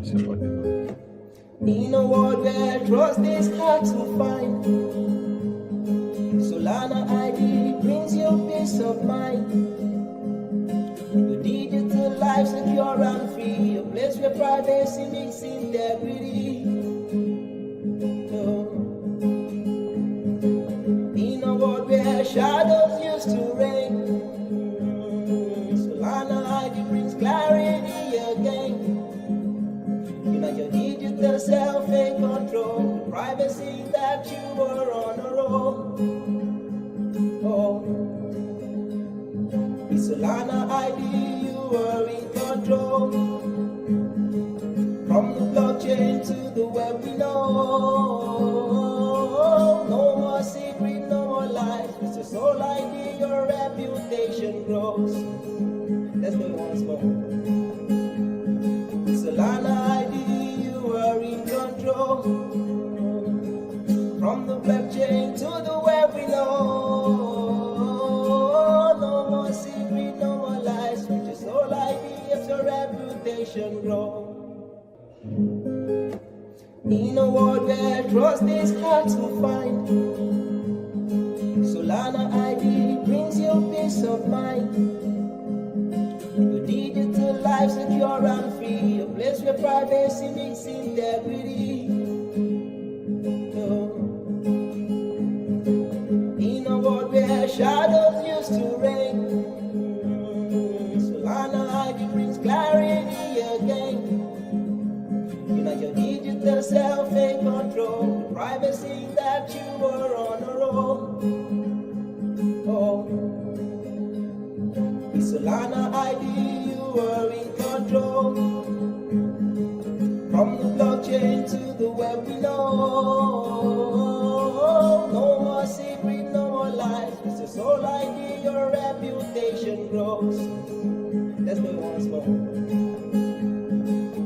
In a world where trust is hard to find, Solana ID brings you peace of mind. The digital life secure and free, a place where privacy meets integrity. In a world where shadows used to reign, Solana ID brings clarity again. Your digital self in control, the privacy that you were on a roll. With Solana ID, you are in control. From the blockchain to the web, we know. No more secret, no more lies. With your sole ID, your reputation grows. Let's go once more. With Solana ID, in control. From the blockchain to the web, we know. No more secret, no more lies. With your sole ID, helps your reputation grow. In a world where trust is hard to find, Solana ID brings you peace of mind. The digital life secure and free, a place where privacy meets integrity. In a world where shadows used to reign, Solana ID brings clarity again. Your digital self in control, the privacy that you were on a roll. With Solana ID, you are in control. From the blockchain to the web, we know. No more secret, no more lies. With your sole ID, your reputation grows. Let's go once more.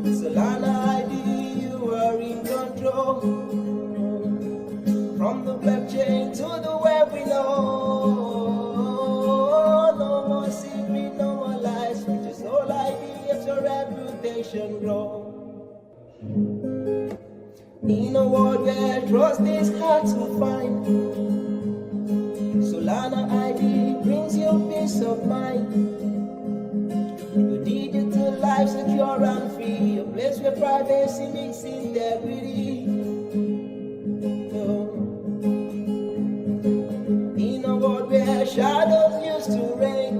With Solana ID, you are in control. From the blockchain to the web, we know. No more secret, no more lies. With your sole ID, helps your reputation grow. In a world where trust is hard to find, Solana ID brings you peace of mind. The digital life secure and free, a place where privacy meets integrity. In a world where shadows used to reign,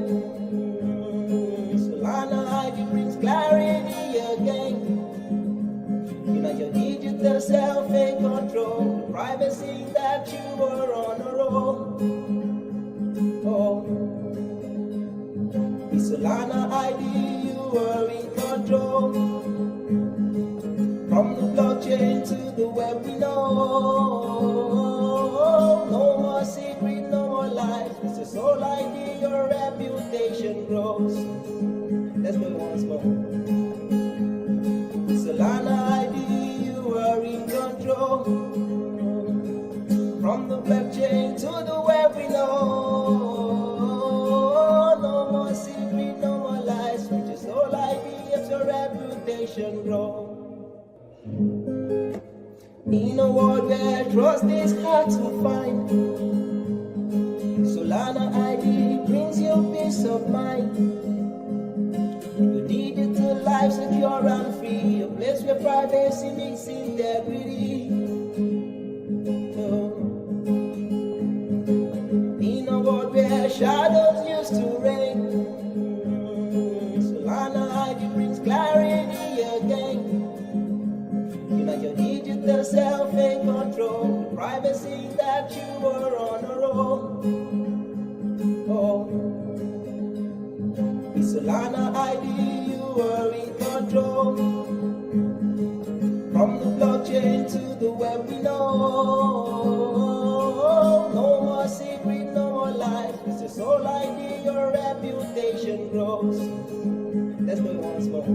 Solana ID brings clarity again. Your digital self in control, the privacy that you were on a roll. With Solana ID, you are in control. From the blockchain to the web, we know. No more secret, no more lies. With your sole ID, your reputation grows. Let's go once more. With Solana ID, you are in control. From the blockchain to the web, we know. No more secret, no more lies. With your sole ID, helps your reputation grow. In a world where trust is hard to find, Solana ID brings you peace of mind. The digital life secure and free, a place where privacy meets integrity. In a world where shadows used to reign, Solana ID brings clarity again. Your digital self in control, the privacy that you were on a roll. With Solana ID, you are in control. From the blockchain to the web, we know. No more secret, no more lies. With your sole ID, your reputation grows. Let's go once more.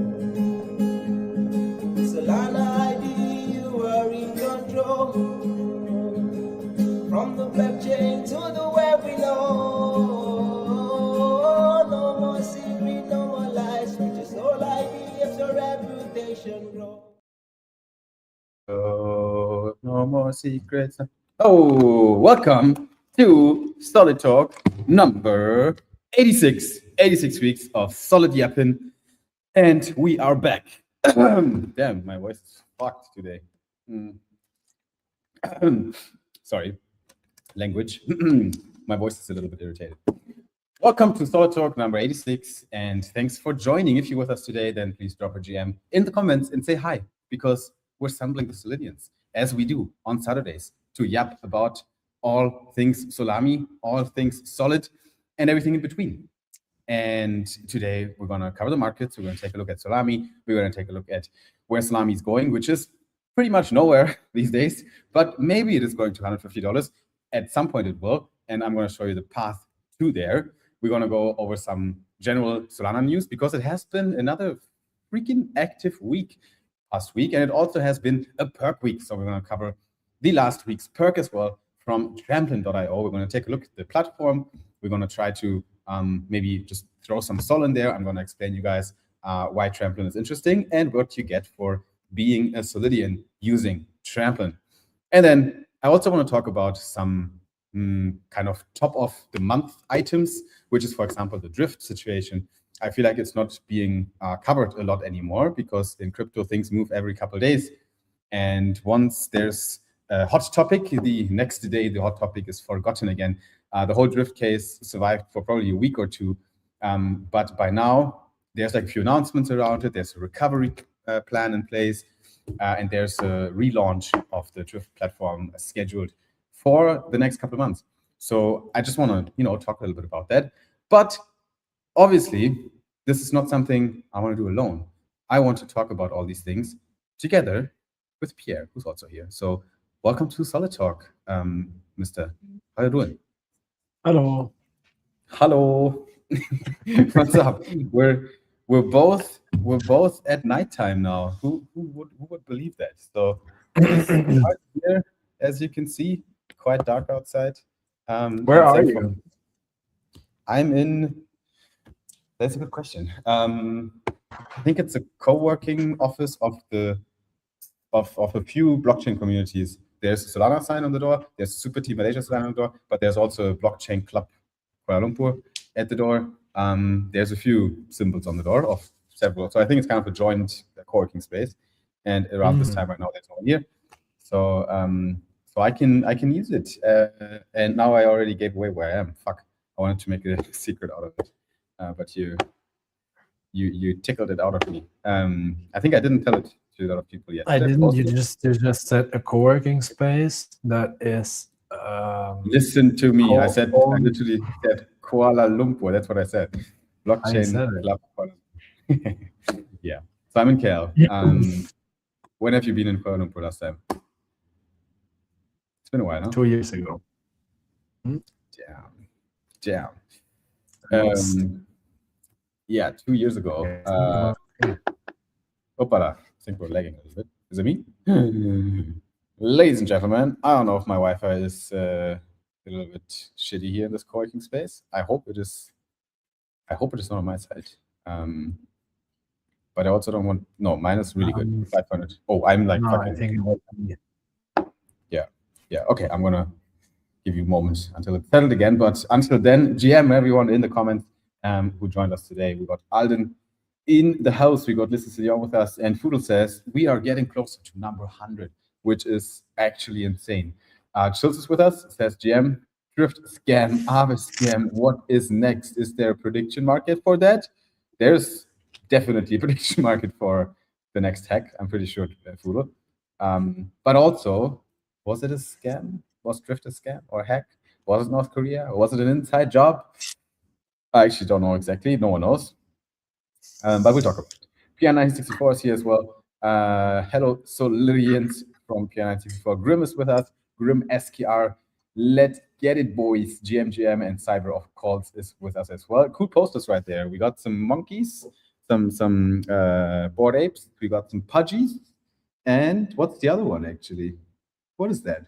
With Solana ID, you are in control. From the blockchain to the web, we know. No more secret, no more lies. With your sole ID, helps your reputation grow. So no more secrets. Oh, welcome to Solid Talk number 86. 86 weeks of solid yapping. And we are back. Damn, my voice is fucked today. Sorry, language. My voice is a little bit irritated. Welcome to Solid Talk number 86, and thanks for joining. If you're with us today, then please drop a GM in the comments and say hi, because we're sampling the Solidians, as we do on Saturdays, to yap about all things Solami, all things solid, and everything in between. And today we're going to cover the markets. We're going to take a look at Solami. We're going to take a look at where Solami is going, which is pretty much nowhere these days, but maybe it is going to $150. At some point it will, and I'm going to show you the path to there. We're going to go over some general Solana news because it has been another freaking active week last week, and it also has been a perk week. So we're going to cover the last week's perk as well from tramplin.io. We're going to take a look at the platform. We're going to try to maybe just throw some Sol in there. I'm going to explain you guys why Tramplin is interesting and what you get for being a Solidian using Tramplin. And then I also want to talk about some kind of top of the month items, which is, for example, the drift situation. I feel like it's not being covered a lot anymore because in crypto things move every couple of days. And once there's a hot topic, the next day the hot topic is forgotten again. The whole drift case survived for probably a week or two. But by now, there's like a few announcements around it. There's a recovery plan in place. And there's a relaunch of the drift platform scheduled for the next couple of months. So I just want to, talk a little bit about that. But obviously, this is not something I want to do alone. I want to talk about all these things together with Pierre, who's also here. So welcome to Solid Talk, Mr. How are you doing? Hello. What's up? We're both at nighttime now. Who would believe that? So here, as you can see, quite dark outside. Where are you? I'm in. That's a good question. I think it's a co-working office of a few blockchain communities. There's a Solana sign on the door. There's a Super Team Malaysia sign on the door. But there's also a blockchain club Kuala Lumpur at the door. There's a few symbols on the door of several. So I think it's kind of a joint co-working space. And around this time right now, there's no one here. So so I can use it. And now I already gave away where I am. Fuck. I wanted to make a secret out of it. But you tickled it out of me. I think I didn't tell it to a lot of people yet. I didn't. You just said a co-working space that is. Listen to me. I literally said Kuala Lumpur. That's what I said. Blockchain Club. Yeah. So I'm in KL. When have you been in Kuala Lumpur last time? It's been a while, no? 2 years ago. Damn. Yeah, 2 years ago. Opala. I think we're lagging a little bit. Is it me? Ladies and gentlemen, I don't know if my Wi-Fi is a little bit shitty here in this co-working space. I hope it is not on my side. But I also don't want. No, mine is really good. 500. Oh, I'm like fucking. I think Yeah. Okay, I'm gonna give you moments until it's settled again. But until then, GM everyone in the comments who joined us today. We got Alden in the house. We got Lisa Young with us, and Foodle says we are getting closer to number 100, which is actually insane. Schultz is with us. Says GM drift scam, harvest scam. What is next? Is there a prediction market for that? There's definitely a prediction market for the next hack. I'm pretty sure, Foodle. But also, was it a scam? Was drift a scam or a hack? Was it North Korea? Or was it an inside job? I actually don't know exactly. No one knows. But we'll talk about it. PR964 is here as well. Hello, Solidians from PR964. Grim is with us. Grim SKR. Let's get it, boys. GM and Cyber of Calls is with us as well. Cool posters right there. We got some monkeys, some bored apes. We got some pudgies. And what's the other one, actually? What is that?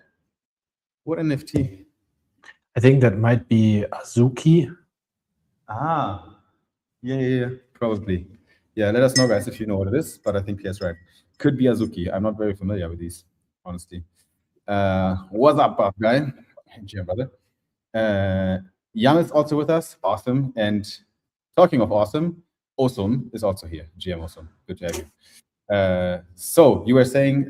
What NFT? I think that might be Azuki. Yeah, probably. Yeah, let us know, guys, if you know what it is. But I think Pierre's right. Could be Azuki. I'm not very familiar with these honestly. What's up, buff guy? GM brother. Jan is also with us. Awesome. And talking of awesome is also here. GM Awesome. Good to have you. So you were saying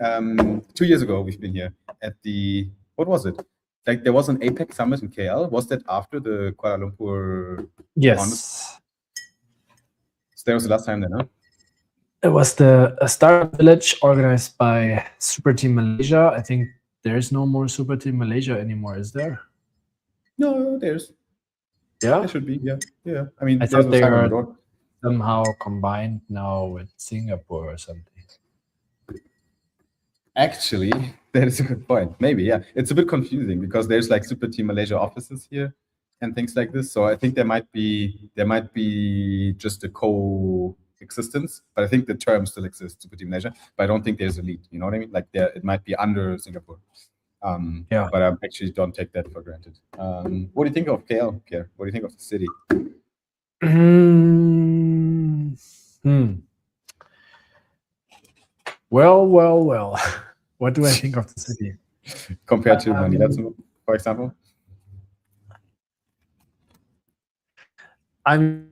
2 years ago we've been here at the, what was it? Like there was an APEC summit in KL. Was that after the Kuala Lumpur? Yes. So that was the last time then, huh? It was the startup village organized by Super Team Malaysia. I think there is no more Super Team Malaysia anymore, is there? No, there's. Yeah, there should be. Yeah, yeah. I mean, I there's thought no they sign on the were door. somehow combined now with Singapore or something. Actually, that is a good point. Maybe, yeah. It's a bit confusing because there's like Super Team Malaysia offices here and things like this. So I think there might be just a coexistence, but I think the term still exists, Super Team Malaysia. But I don't think there's a lead. You know what I mean? Like it might be under Singapore. Yeah. But I actually don't take that for granted. What do you think of KL, Pierre? What do you think of the city? Well. What do I think of the city? Compared to Manila, for example? I'm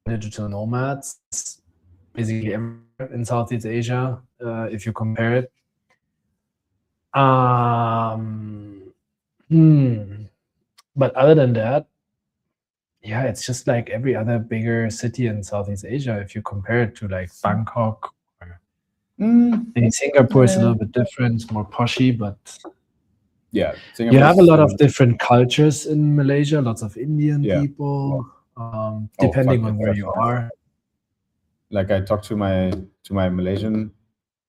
digital nomads, basically everywhere in Southeast Asia, if you compare it. But other than that, yeah, it's just like every other bigger city in Southeast Asia. If you compare it to like Bangkok, or maybe Singapore is a little bit different, more poshy, but yeah, you have a lot of different cultures in Malaysia. Lots of Indian people, depending on where you are. Like I talked to my Malaysian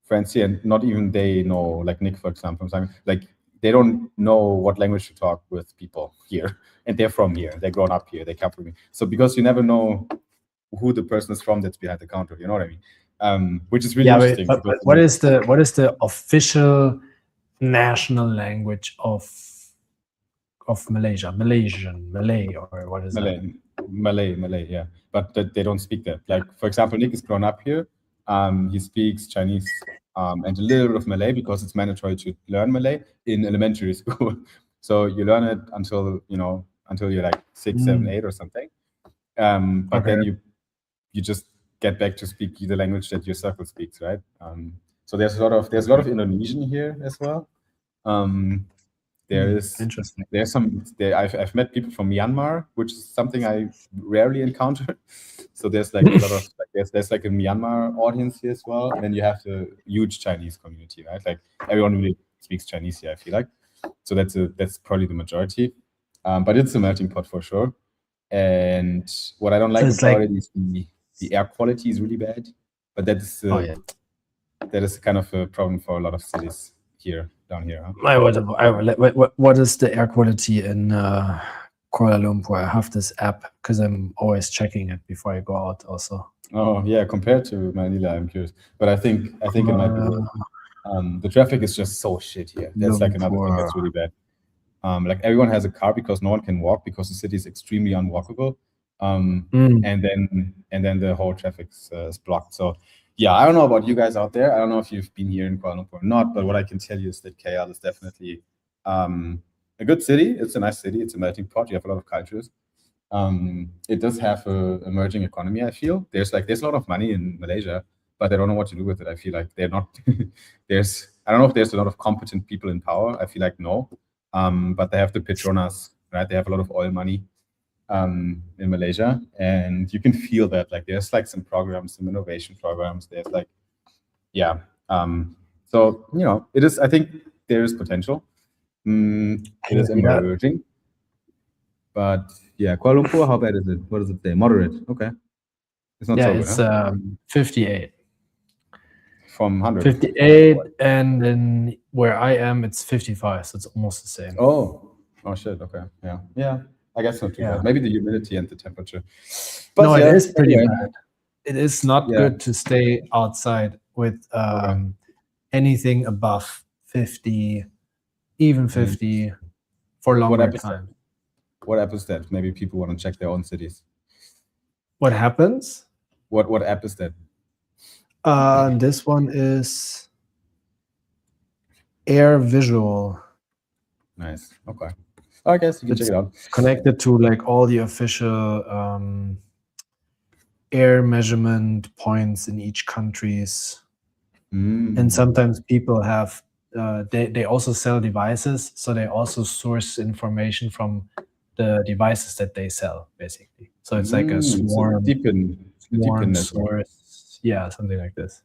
friends here, and not even they know, like Nick, for example, like they don't know what language to talk with people here, and they're from here, they're grown up here, they come from me. So because you never know who the person is from that's behind the counter, you know what I mean? Which is really interesting. But what is the official national language of Malaysia? Malay, or what is Malay? that? Malay, yeah. But they don't speak that. Like, for example, Nick is grown up here. He speaks Chinese and a little bit of Malay because it's mandatory to learn Malay in elementary school. So you learn it until you're like 6, 7, 8 or something. But then you just get back to speak the language that your circle speaks, right? So there's a lot of Indonesian here as well. There's I've met people from Myanmar, which is something I rarely encounter. So there's like a lot of there's like a Myanmar audience here as well. And then you have the huge Chinese community, right? Like everyone really speaks Chinese here, I feel like. So that's probably the majority. But it's a melting pot for sure. And what I don't like about it is the air quality is really bad. But that is kind of a problem for a lot of cities down here. Huh? What is the air quality in Kuala Lumpur? I have this app because I'm always checking it before I go out also. Oh yeah, compared to Manila, I'm curious. But I think it might be good. The traffic is just so shit here. That's like another thing that's really bad. Like everyone has a car because no one can walk because the city is extremely unwalkable. And then the whole traffic is blocked. So yeah, I don't know about you guys out there. I don't know if you've been here in Kuala Lumpur or not, but what I can tell you is that KL is definitely a good city. It's a nice city. It's a melting pot. You have a lot of cultures. It does have an emerging economy, I feel. There's a lot of money in Malaysia, but I don't know what to do with it. I feel like they're not I don't know if there's a lot of competent people in power. I feel like no. But they have the Petronas, right? They have a lot of oil money in Malaysia, and you can feel that. Like there's like some programs, some innovation programs. There's like, yeah. So it is. I think there is potential. It is emerging, but yeah, Kuala Lumpur. How bad is it? What does it say? Moderate. Okay, it's not so good. It's 58. From 100. 58, and then where I am, it's 55, so it's almost the same. Oh shit. Okay. Yeah. I guess not too bad. Maybe the humidity and the temperature. But no, it is pretty bad. It is not good to stay outside with anything above 50, even 50 for longer time. What app is that? Maybe people want to check their own cities. What happens? What app is that? This one is Air Visual. Nice. Okay. I guess you can It's check it out. connected to like all the official air measurement points in each countries. And sometimes people have they also sell devices, so they also source information from the devices that they sell, basically. So it's like a swarm network. source. Yeah, something like this.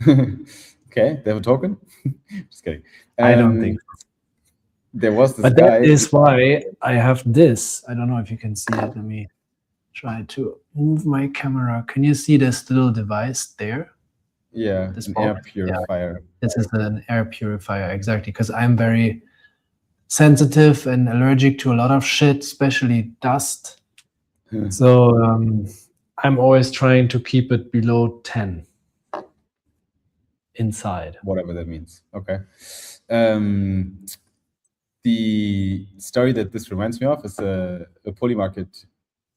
Okay, they have a token? Just kidding. I don't think so. There was this But guy. that is why I have this. I don't know if you can see it. Let me try to move my camera. Can you see this little device there? Yeah, This an ball? air purifier. Yeah, this is an air purifier, exactly, because I'm very sensitive and allergic to a lot of shit, especially dust. So I'm always trying to keep it below 10 inside. Whatever that means. Okay. The story that this reminds me of is a Polymarket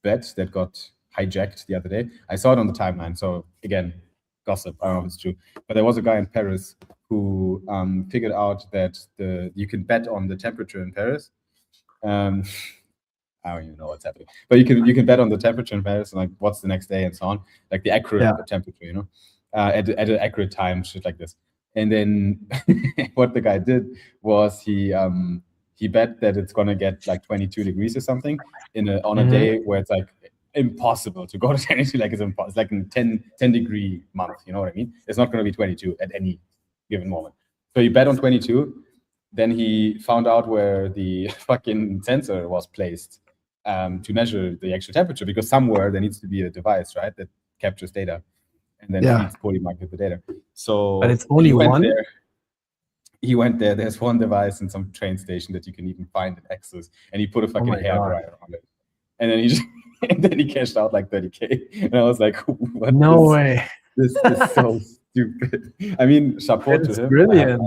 bet that got hijacked the other day. I saw it on the timeline. So again, gossip. I don't know if it's true, but there was a guy in Paris who figured out that you can bet on the temperature in Paris. I don't even know what's happening, but you can bet on the temperature in Paris and like what's the next day and so on, like the accurate temperature, you know, at an accurate time, shit like this. And then what the guy did was he bet that it's gonna get like 22 degrees or something on a day where it's like impossible to go to 22, like it's impossible. It's like a 10 degree month, you know what I mean? It's not gonna be 22 at any given moment. So he bet on 22. Then he found out where the fucking sensor was placed to measure the actual temperature, because somewhere there needs to be a device, right, that captures data and then feeds Polymarket the data. So but it's only one. He went there. There's one device in some train station that you can even find and access, and he put a fucking hairdryer on it, and then he just and then he cashed out like 30K, and I was like, what? No way. This is so stupid. I mean, chapeau to him. Brilliant.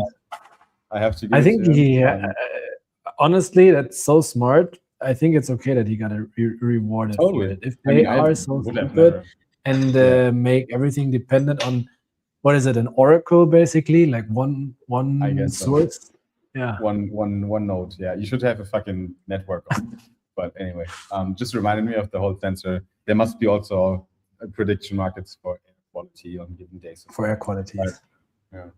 I have to. I think he honestly, that's so smart. I think it's okay that he got rewarded for it. If they are so stupid and make everything dependent on, what is it, an oracle basically, like one source? So. Yeah. One node. Yeah, you should have a fucking network on. But anyway, just reminded me of the whole sensor. There must be also prediction markets for air quality on given days. For air quality. Yeah.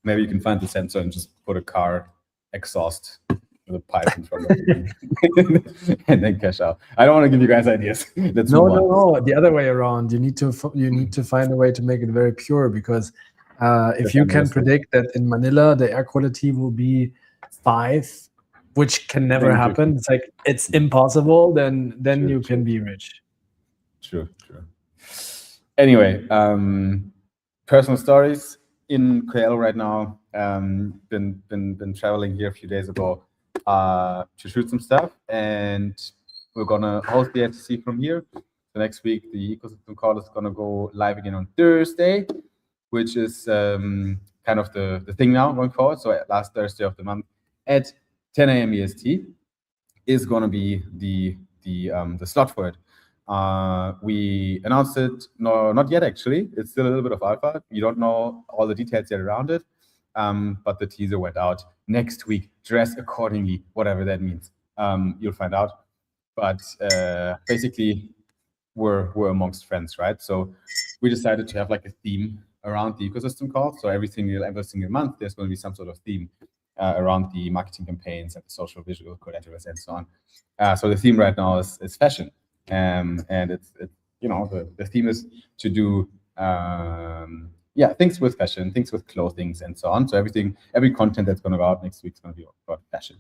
Maybe you can find the sensor and just put a car exhaust with a pipe in front of it and then cash out. I don't want to give you guys ideas. No. The other way around. You need to find a way to make it very pure, because if you can predict that in Manila the air quality will be 5, which can never happen. It's like it's impossible. Then you can be rich. True. Anyway, personal stories. In KL right now, been traveling here a few days ago to shoot some stuff, and we're gonna host the STC from here. So next week, the ecosystem call is gonna go live again on Thursday, which is kind of the thing now going forward. So last Thursday of the month at 10 a.m. EST is gonna be the slot for it. We announced it, no, not yet actually. It's still a little bit of alpha. You don't know all the details yet around it, but the teaser went out next week. Dress accordingly, whatever that means. You'll find out. But basically, we're amongst friends, right? So we decided to have like a theme around the ecosystem call. So every single month, there's going to be some sort of theme around the marketing campaigns and the social visual collaterals and so on. So the theme right now is fashion. And it's you know, the theme is to do things with fashion, things with clothing and so on. So every content that's going to go out next week is going to be about fashion.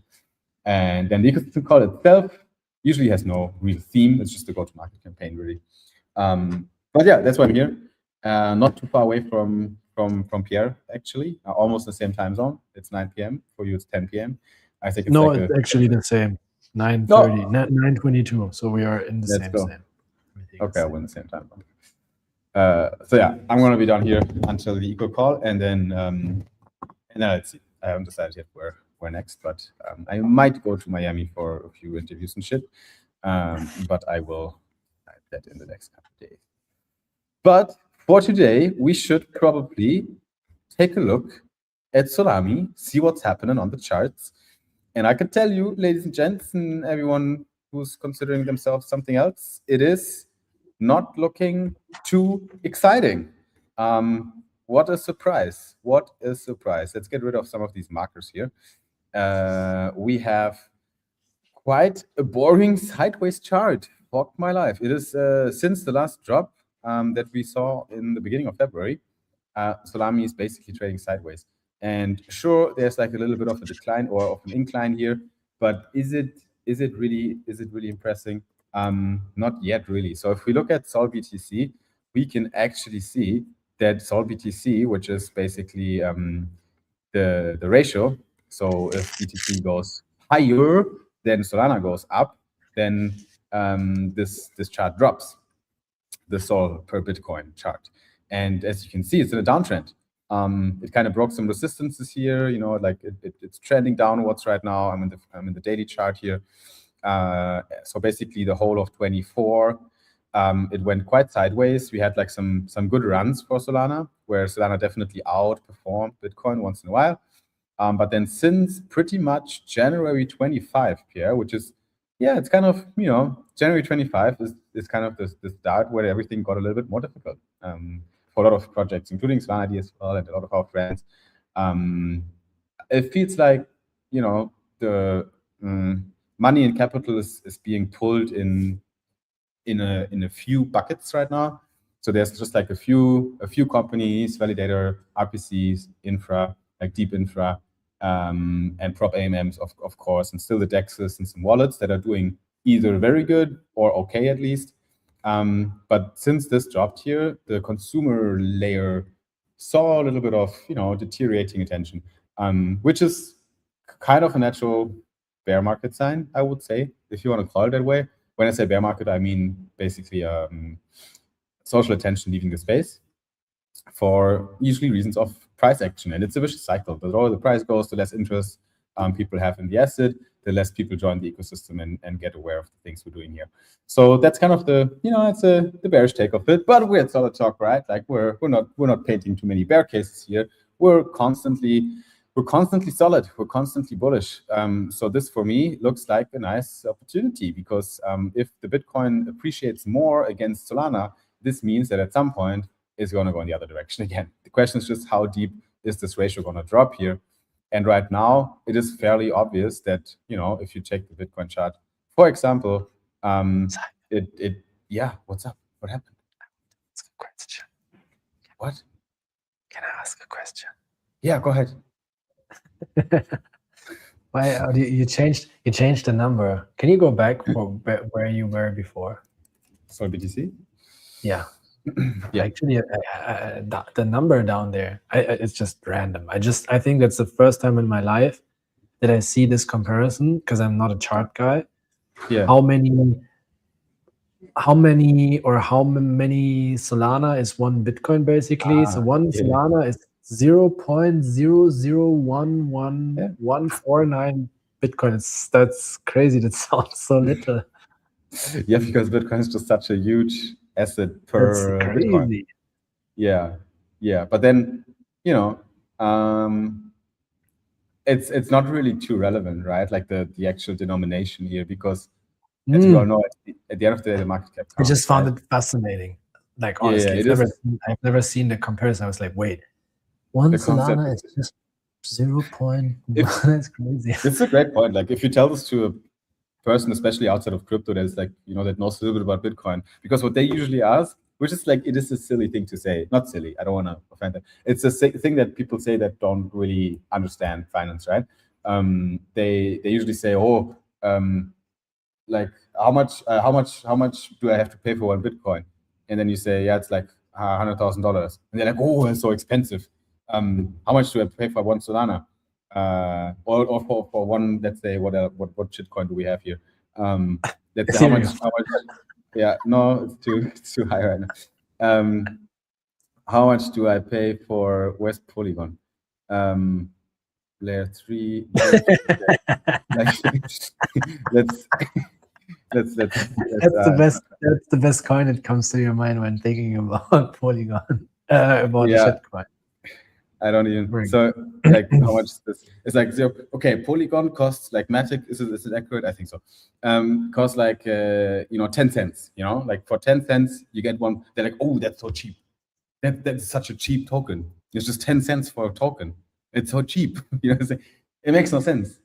And then the ecosystem call itself usually has no real theme. It's just a go-to-market campaign, really. But yeah, that's why I'm here. Not too far away from Pierre, actually. Almost the same time zone. It's 9 p.m. For you, it's 10 p.m. I think it's it's actually the same. 9:30, 9:22. So we are in the same. Okay, we're in the same time. So yeah, I'm gonna be down here until the eco call, and then let's see. I haven't decided yet where next, but I might go to Miami for a few interviews and shit. But I will type that in the next couple of days. But for today, we should probably take a look at Solami, see what's happening on the charts. And I can tell you, ladies and gents, and everyone who's considering themselves something else, it is not looking too exciting. What a surprise. What a surprise. Let's get rid of some of these markers here. We have quite a boring sideways chart. Fuck my life. It is since the last drop that we saw in the beginning of February, Solami is basically trading sideways. And sure, there's like a little bit of a decline or of an incline here, but is it really impressing? Not yet, really. So if we look at Sol BTC, we can actually see that Sol BTC, which is basically the ratio. So if BTC goes higher, then Solana goes up, then this chart drops, the Sol per Bitcoin chart. And as you can see, it's in a downtrend. It kind of broke some resistances here, you know, like it's trending downwards right now. I'm in the daily chart here. So basically the whole of 24, it went quite sideways. We had like some good runs for Solana, where Solana definitely outperformed Bitcoin once in a while. But then since pretty much January 25, Pierre, which is, yeah, it's kind of, you know, January 25 is kind of the start where everything got a little bit more difficult for a lot of projects, including Solana ID as well, and a lot of our friends. It feels like, you know, the money and capital is being pulled in a few buckets right now. So there's just like a few companies, validator, RPCs, infra, like deep infra, and prop AMMs, of course, and still the DEXs and some wallets that are doing either very good or okay at least. But since this dropped here, the consumer layer saw a little bit of, you know, deteriorating attention, which is kind of a natural bear market sign, I would say, if you want to call it that way. When I say bear market, I mean basically social attention leaving the space for usually reasons of price action. And it's a vicious cycle. The lower the price goes, the less interest people have in the asset, the less people join the ecosystem and get aware of the things we're doing here. So that's kind of the, you know, it's the bearish take of it. But we're at Solid Talk, right? Like we're not painting too many bear cases here. We're constantly solid. We're constantly bullish. So this for me looks like a nice opportunity, because if the Bitcoin appreciates more against Solana, this means that at some point it's going to go in the other direction again. The question is just how deep is this ratio going to drop here? And right now it is fairly obvious that, you know, if you check the Bitcoin chart, for example, yeah, what's up? What happened? Ask a question. What? Can I ask a question? Yeah, go ahead. Why you changed the number? Can you go back for where you were before? Sol BTC? Yeah. Yeah. Actually, the number down there, it's just random. I think that's the first time in my life that I see this comparison, because I'm not a chart guy. Yeah. How many Solana is one Bitcoin basically? So one Solana is 0.0011149 Bitcoin. That's crazy. That sounds so little. Yeah, because Bitcoin is just such a huge asset per Bitcoin. Yeah. But then, you know, it's not really too relevant, right? Like the actual denomination here, because as we all know, at the end of the day, the market cap counts. I just found it fascinating. Like, honestly, I've never seen the comparison. I was like, wait, one Solana is just 0.1. That's crazy. It's a great point. Like, if you tell this to a person, especially outside of crypto, that is like, you know, that knows a little bit about Bitcoin, because what they usually ask, which is like, it is a silly thing to say. Not silly, I don't want to offend them. It's a thing that people say that don't really understand finance, right? They usually say, oh, like how much do I have to pay for one Bitcoin? And then you say, yeah, it's like $100,000. And they're like, oh, it's so expensive. How much do I pay for one Solana? Or for one, let's say, what shitcoin do we have here? Let's say how much? Yeah, no, it's too high right now. How much do I pay for West Polygon? Layer 3. Like, That's the best. That's the best coin that comes to your mind when thinking about Polygon, about a shitcoin. I don't even. So like how much is this? It's like 0. Okay, Polygon costs like Matic. Is it accurate? I think so. Costs like 10 cents. Like for 10 cents you get one. They're like, oh, that's so cheap. That's such a cheap token. It's just 10 cents for a token. It's so cheap. It makes no sense.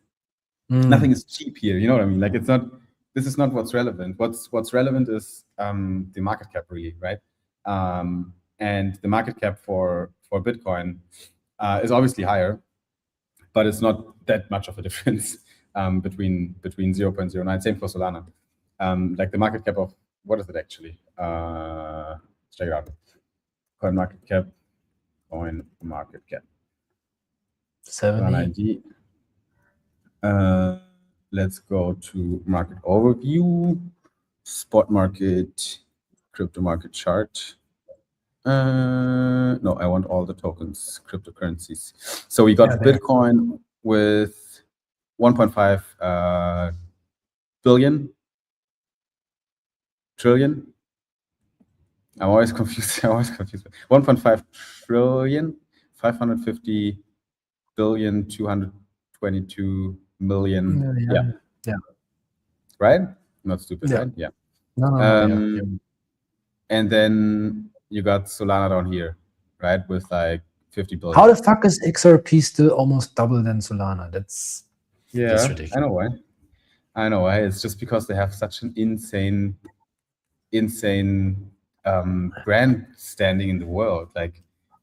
Nothing is cheap here. You know what I mean? Like it's not. This is not what's relevant. What's relevant is the market cap, really, right? And the market cap for Bitcoin is obviously higher, but it's not that much of a difference between 0.09. Same for Solana. Like the market cap of, what is it actually? Let's check it out. Coin market cap. 70. Let's go to market overview, spot market, crypto market chart. No, I want all the tokens, cryptocurrencies. So we got Bitcoin with 1.5 trillion. I'm always confused. 1.5 trillion, 550 billion, 222 million. Yeah. Right? Not stupid, right? Yeah. No. And then you got Solana down here, right? With like 50 billion. How the fuck is XRP still almost double than Solana? That's ridiculous. I know why. It's just because they have such an insane brand standing in the world. Like,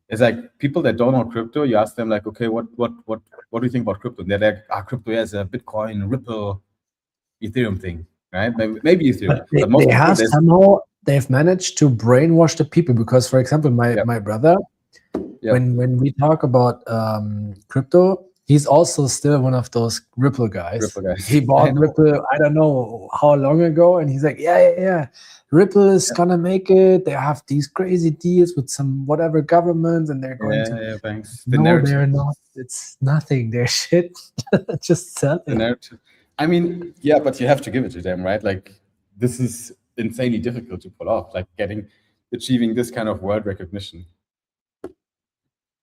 it's like people that don't know crypto, you ask them like, okay, what do you think about crypto? And they're like, crypto has a Bitcoin, Ripple, Ethereum thing, right? Maybe Ethereum. But most people, they've managed to brainwash the people, because, for example, my brother, when we talk about crypto, he's also still one of those Ripple guys. He bought Ripple, I don't know how long ago, and he's like, yeah. Ripple is gonna make it. They have these crazy deals with some whatever governments, and they're going to. Banks. No, they're not. It's nothing. They're shit. Just selling. The narrative. I mean, yeah, but you have to give it to them, right? Like, this is insanely difficult to pull off. Like achieving this kind of world recognition.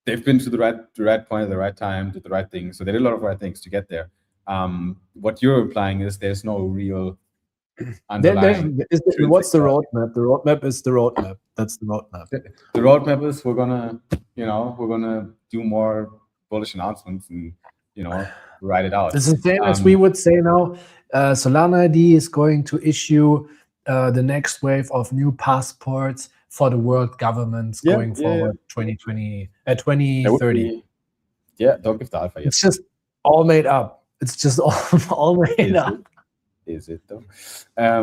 They've been to the right point at the right time, did the right thing. So they did a lot of right things to get there. What you're implying is there's no real underlying. What's the roadmap? The roadmap is the roadmap. That's the roadmap. The roadmap is we're gonna do more bullish announcements and write it out. It's the same as we would say now. Solana ID is going to issue the next wave of new passports for the world governments going forward, 2030. Don't give the alpha yet. It's just all made up. It's just all made up. Is it though? I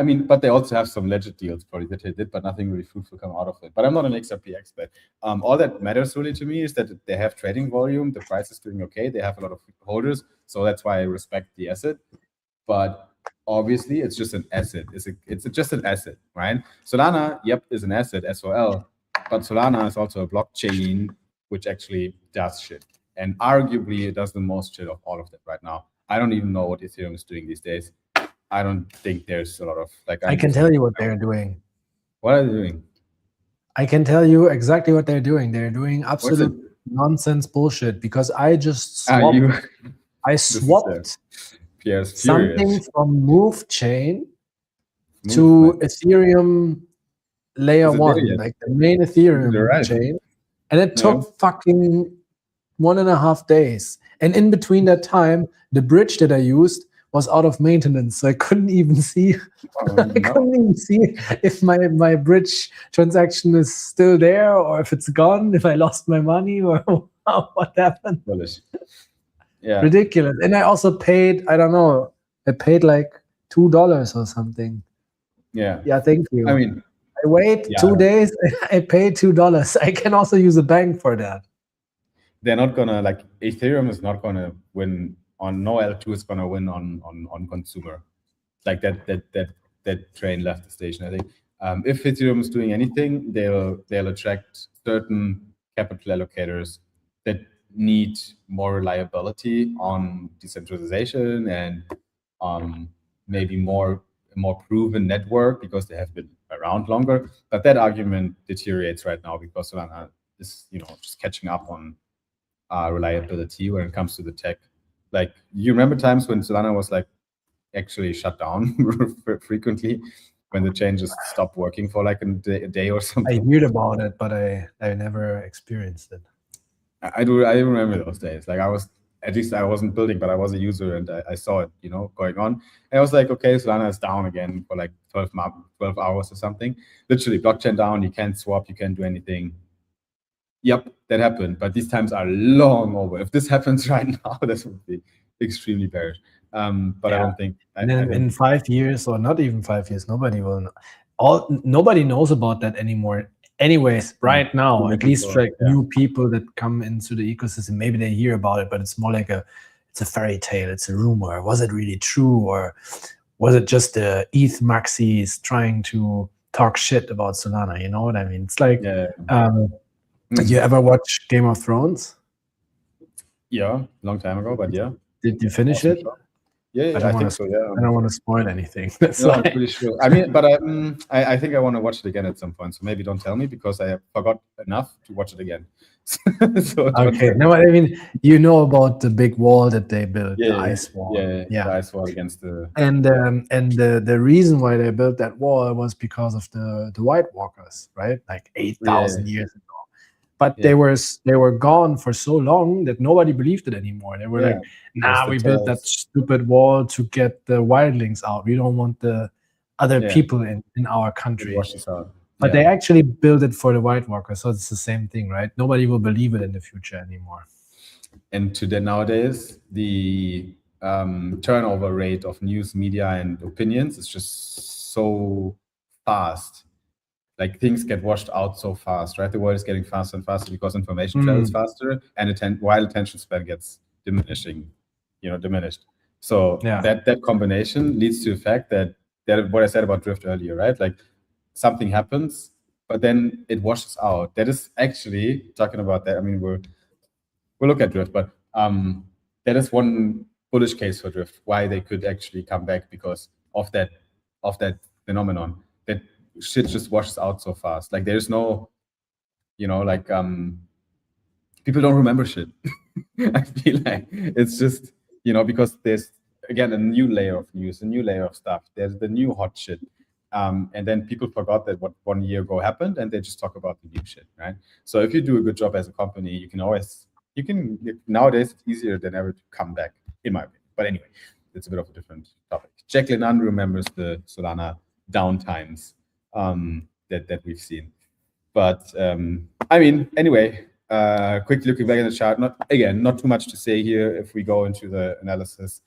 mean, but they also have some legit deals probably that they did, but nothing really fruitful come out of it. But I'm not an XRP expert. All that matters really to me is that they have trading volume, the price is doing okay, they have a lot of holders, so that's why I respect the asset. But obviously, it's just an asset. It's just an asset, right? Solana, is an asset, SOL, but Solana is also a blockchain which actually does shit, and arguably it does the most shit of all of that right now. I don't even know what Ethereum is doing these days. I don't think there's a lot of I can tell you what they're doing. What are they doing? I can tell you exactly what they're doing. They're doing absolute nonsense bullshit, because I just swapped. I swapped something from Move chain to Ethereum layer 1, like the main Ethereum chain, and it took fucking 1.5 days. And in between that time, the bridge that I used was out of maintenance, so I couldn't even see. Couldn't even see if my bridge transaction is still there, or if it's gone, if I lost my money, or what happened. Yeah, ridiculous. And I also paid, I don't know, I paid like $2 or something. Yeah, thank you. I mean, I wait 2 days, I paid $2. I can also use a bank for that. They're not gonna, like, Ethereum is not gonna win on, no L2 is gonna win on consumer. Like that train left the station, I think. If Ethereum is doing anything, they'll attract certain capital allocators that need more reliability on decentralization and maybe more a more proven network because they have been around longer. But that argument deteriorates right now because Solana is, just catching up on reliability when it comes to the tech. Like, you remember times when Solana was like actually shut down frequently when the changes stopped working for like a day or I something? heard about it, but I never experienced it. I remember those days. Like, at least I wasn't building, but I was a user and I saw it, going on. And I was like, okay, Solana is down again for like 12 hours or something. Literally, blockchain down, you can't swap, you can't do anything. Yep, that happened. But these times are long over. If this happens right now, this would be extremely bearish. But I don't think. In 5 years, or not even 5 years, nobody will know. Nobody knows about that anymore. Anyways, right now, at least like new people that come into the ecosystem, maybe they hear about it, but it's more like it's a fairy tale, it's a rumor. Was it really true, or was it just the ETH maxis trying to talk shit about Solana? You know what I mean? It's like, did you ever watch Game of Thrones? Yeah, long time ago, but yeah. Did you finish it? Yeah, I think so. Yeah, I don't want to spoil anything. I'm pretty sure. I mean, but I think I want to watch it again at some point. So maybe don't tell me because I forgot enough to watch it again. Okay. No, I mean, about the big wall that they built, the ice wall. Yeah, the ice wall against the. And the reason why they built that wall was because of the White Walkers, right? Like 8,000 years ago. But they were gone for so long that nobody believed it anymore. They were like, nah, we built that stupid wall to get the wildlings out. We don't want the other people in our country. But they actually built it for the White Walkers. So it's the same thing, right? Nobody will believe it in the future anymore. And nowadays, the turnover rate of news, media, and opinions is just so fast. Like, things get washed out so fast, right? The world is getting faster and faster because information travels faster, and while attention span gets diminished. So that combination leads to the fact that what I said about drift earlier, right? Like, something happens, but then it washes out. That is actually talking about that. I mean, we'll look at drift, but that is one bullish case for drift, why they could actually come back because of that phenomenon. That shit just washes out so fast. Like, there's no, people don't remember shit. I feel like it's just, because there's, again, a new layer of news, a new layer of stuff. There's the new hot shit. And then people forgot that what 1 year ago happened, and they just talk about the new shit, right? So if you do a good job as a company, nowadays it's easier than ever to come back, in my opinion. But anyway, it's a bit of a different topic. Jack Lennon remembers the Solana downtimes that we've seen. But I mean, anyway, quickly looking back at the chart, not too much to say here. If we go into the analysis,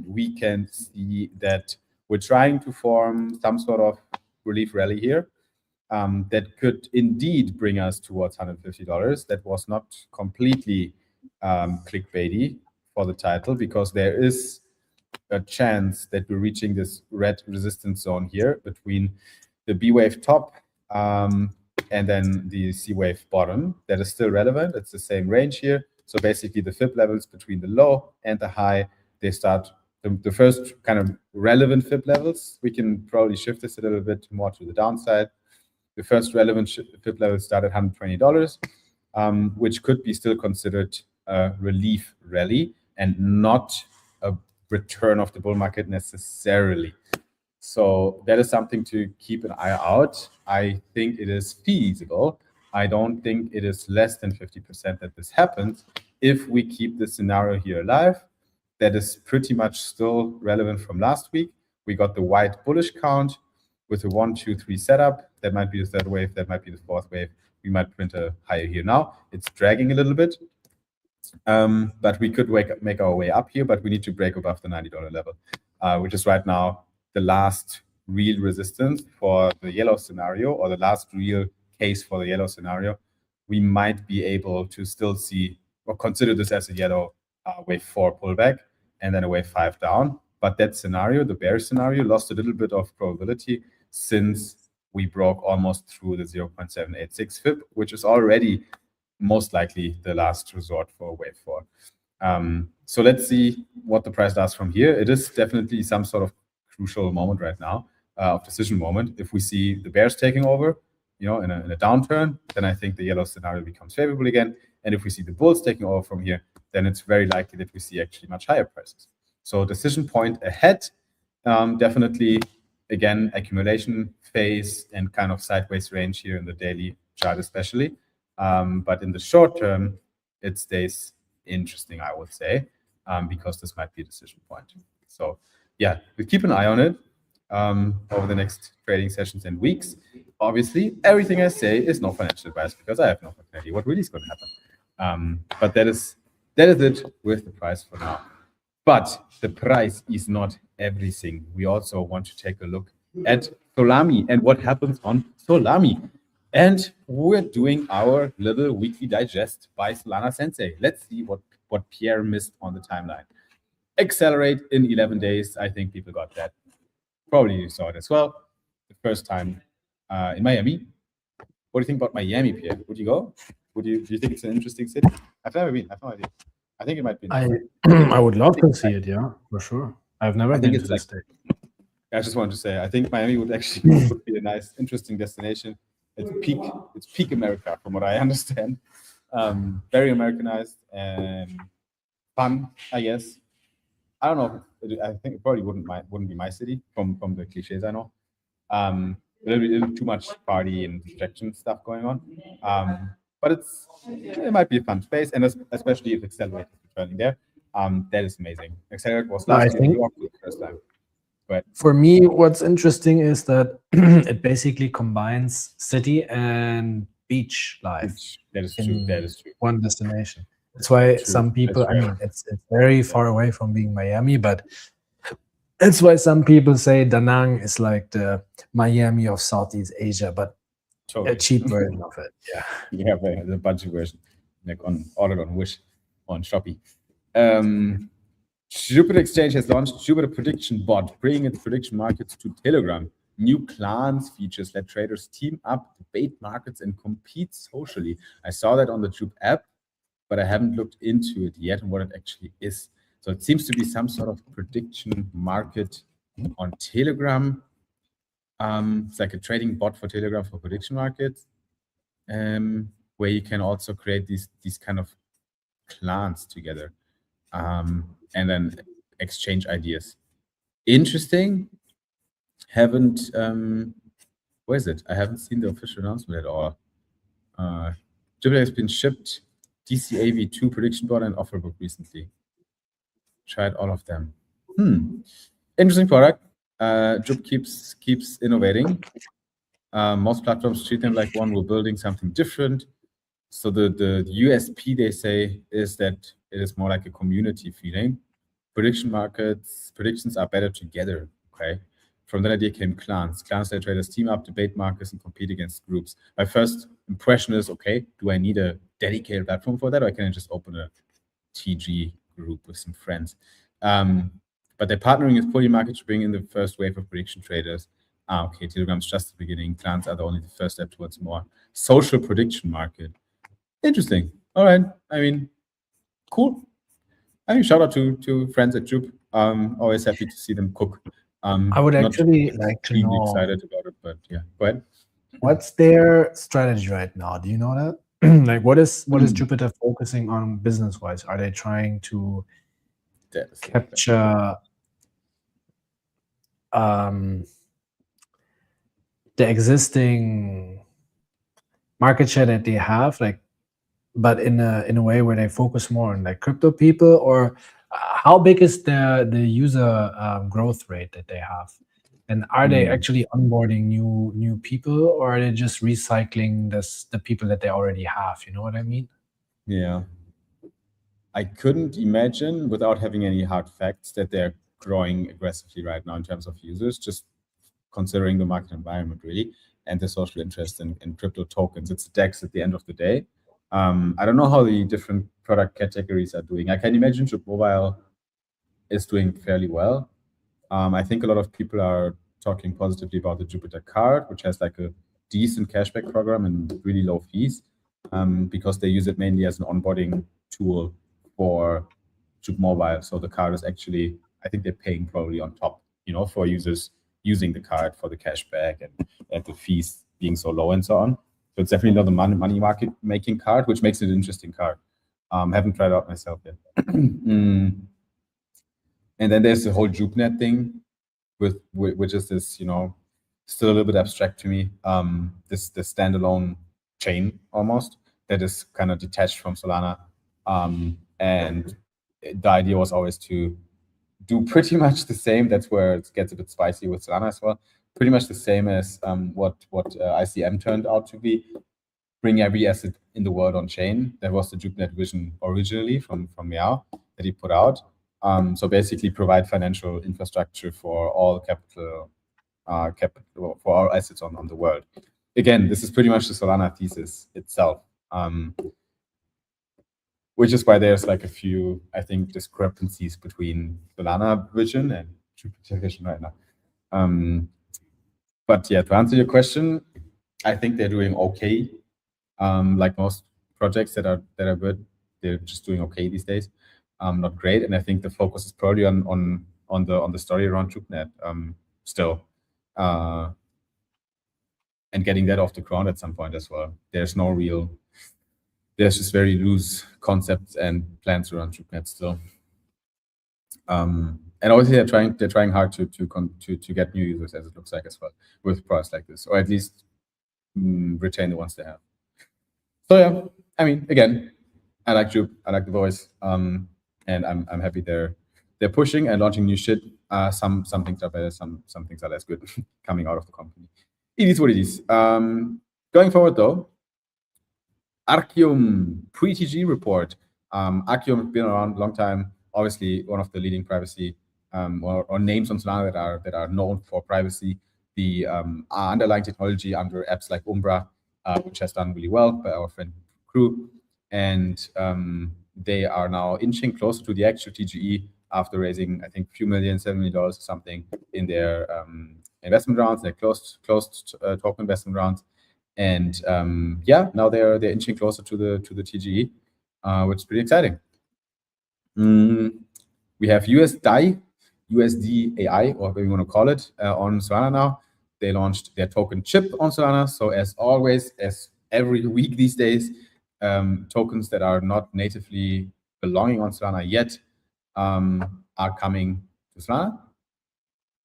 we can see that we're trying to form some sort of relief rally here that could indeed bring us towards $150. That was not completely clickbaity for the title, because there is a chance that we're reaching this red resistance zone here between the B wave top and then the C wave bottom. That is still relevant. It's the same range here. So basically the fib levels between the low and the high, they start the first kind of relevant fib levels. We can probably shift this a little bit more to the downside. The first relevant fib levels start at $120, which could be still considered a relief rally and not a return of the bull market necessarily. So that is something to keep an eye out. I think it is feasible. I don't think it is less than 50% that this happens if we keep this scenario here alive. That is pretty much still relevant from last week. We got the white bullish count with a 1, 2, 3 setup. That might be the third wave. That might be the fourth wave. We might print a higher here now. It's dragging a little bit. But we could make our way up here, but we need to break above the $90 level, which is right now the last real resistance for the yellow scenario, or the last real case for the yellow scenario. We might be able to still see or consider this as a yellow wave 4 pullback and then a wave 5 down. But that scenario, the bearish scenario, lost a little bit of probability since we broke almost through the 0.786 fib, which is already most likely the last resort for wave 4. So let's see what the price does from here. It is definitely some sort of crucial moment right now, of decision moment. If we see the bears taking over, in a downturn, then I think the yellow scenario becomes favorable again. And if we see the bulls taking over from here, then it's very likely that we see actually much higher prices. So decision point ahead, definitely, again, accumulation phase and kind of sideways range here in the daily chart especially. But in the short term, it stays interesting, I would say, because this might be a decision point. So yeah, we keep an eye on it over the next trading sessions and weeks. Obviously, everything I say is no financial advice because I have no idea what really is going to happen. But that is it with the price for now. But the price is not everything. We also want to take a look at Solami and what happens on Solami. And we're doing our little weekly digest by Solana Sensei. Let's see what Pierre missed on the timeline. Accelerate in 11 days. I think people got that. Probably you saw it as well. The first time in Miami. What do you think about Miami, Pierre? Would you go? Do you think it's an interesting city? I've never been. I have no idea. I think it might be. I would love to see it, yeah, for sure. I've never been to the state. I just wanted to say, I think Miami would be a nice, interesting destination. It's peak America, from what I understand. Very Americanized and fun, I guess. I don't know. I think it probably wouldn't be my city from the cliches I know. A little bit too much party and distraction stuff going on. But it might be a fun space, and especially if Accelerate is returning there. That is amazing. Accelerate was last year in New York for the first time. But for me, what's interesting is that it basically combines city and beach life. That is true. That is true. One destination. That's why some people, I mean, it's very far away from being Miami, but that's why some people say Da Nang is like the Miami of Southeast Asia, but a cheap version of it. Yeah. Yeah, the budget version, like ordered on Wish, on Shopee. Jupiter Exchange has launched Jupiter Prediction Bot, bringing its prediction markets to Telegram. New clans features let traders team up, debate markets, and compete socially. I saw that on the Jup app, but I haven't looked into it yet and what it actually is. So it seems to be some sort of prediction market on Telegram. It's like a trading bot for Telegram for prediction markets, where you can also create these kind of clans together, and then exchange ideas. Interesting. Haven't where is it? I haven't seen the official announcement at all. Jupiter has been shipped DCAV2 prediction bot and offer book recently. Tried all of them. Interesting product. Jup keeps innovating. Most platforms treat them like one. We're building something different. So the USP, they say, is that it is more like a community feeling. Predictions are better together. Okay. From that idea came clans. Clans let traders team up, debate markets, and compete against groups. My first impression is, okay, do I need a dedicated platform for that, or can I just open a TG group with some friends? But they're partnering with Polymarket to bring in the first wave of prediction traders. Okay, Telegram's just the beginning. Clans are only the first step towards more social prediction market. Interesting. All right. I mean, cool. I mean, shout out to friends at Jup. Always happy to see them cook. I would actually like to know. Excited about it, but yeah, go ahead. What's their strategy right now? Do you know that? Like, what is Jupiter focusing on business-wise? Are they trying to capture the existing market share that they have, like, but in a way where they focus more on like crypto people, or how big is the user growth rate that they have, and are they actually onboarding new people, or are they just recycling the people that they already have? You know what I mean? Yeah, I couldn't imagine, without having any hard facts, that they're growing aggressively right now in terms of users, just considering the market environment really and the social interest in crypto tokens. It's DEX at the end of the day. I don't know how the different product categories are doing. I can imagine Jup Mobile is doing fairly well. I think a lot of people are talking positively about the Jupiter card, which has like a decent cashback program and really low fees, because they use it mainly as an onboarding tool for Jup Mobile. So the card is actually, I think they're paying probably on top, for users using the card for the cashback and the fees being so low and so on. So it's definitely not a money market making card, which makes it an interesting card. Haven't tried it out myself yet. And then there's the whole JupeNet thing, which is this, still a little bit abstract to me. This standalone chain almost that is kind of detached from Solana. And the idea was always to do pretty much the same. That's where it gets a bit spicy with Solana as well. Pretty much the same as what ICM turned out to be. Bring every asset in the world on chain. That was the JupeNet vision originally from Meow that he put out. So basically provide financial infrastructure for all capital for all assets on the world. Again, this is pretty much the Solana thesis itself, which is why there's like a few, I think, discrepancies between Solana vision and Jupiter vision right now. But yeah, to answer your question, I think they're doing okay. Like most projects that are good, they're just doing okay these days. Not great, and I think the focus is probably on the story around JupeNet still, and getting that off the ground at some point as well. There's just very loose concepts and plans around JupeNet still. And obviously they're trying hard to get new users, as it looks like as well, with products like this, or at least retain the ones they have. So yeah, I mean, again, I like Jupe, I like the voice, and I'm happy they're pushing and launching new shit. Some things are better, some things are less good coming out of the company. It is what it is. Going forward though, Arcium pre-TG report. Arcium has been around a long time. Obviously, one of the leading privacy or names on Solana that are known for privacy. The underlying technology under apps like Umbra, which has done really well by our friend Crew, and they are now inching closer to the actual TGE after raising, I think, a few million, $7 million or something in their investment rounds. They closed token investment rounds. And yeah, now they're inching closer to the TGE, which is pretty exciting. We have USDAI, USDAI, or whatever you want to call it, on Solana now. They launched their token chip on Solana. So as always, as every week these days, tokens that are not natively belonging on Solana yet are coming to Solana,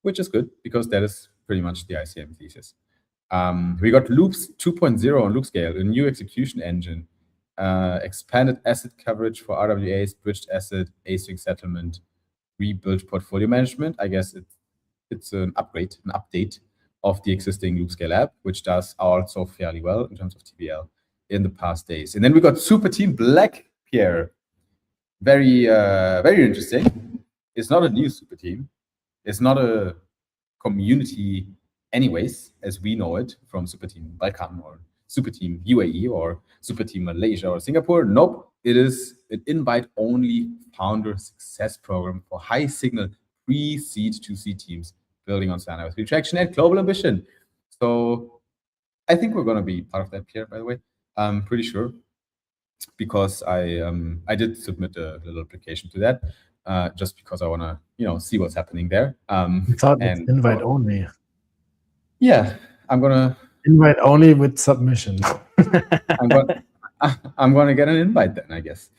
which is good because that is pretty much the ICM thesis. We got Loops 2.0 on Loopscale, a new execution engine, expanded asset coverage for RWAs, bridged asset, async settlement, rebuilt portfolio management. I guess it's an update of the existing Loopscale app, which does also fairly well in terms of TBL in the past days. And then we got Super Team Black here. Very interesting. It's not a new super team. It's not a community anyways, as we know it from Super Team Balkan or Super Team UAE or Super Team Malaysia or Singapore. Nope, it is an invite-only founder success program for high signal pre-seed to seed teams building on Solana with retraction and global ambition. So I think we're going to be part of that, Pierre, by the way. I'm pretty sure, because I did submit a little application to that, just because I want to see what's happening there. I thought it's invite only. Yeah, I'm gonna invite only with submission. I'm gonna get an invite then, I guess.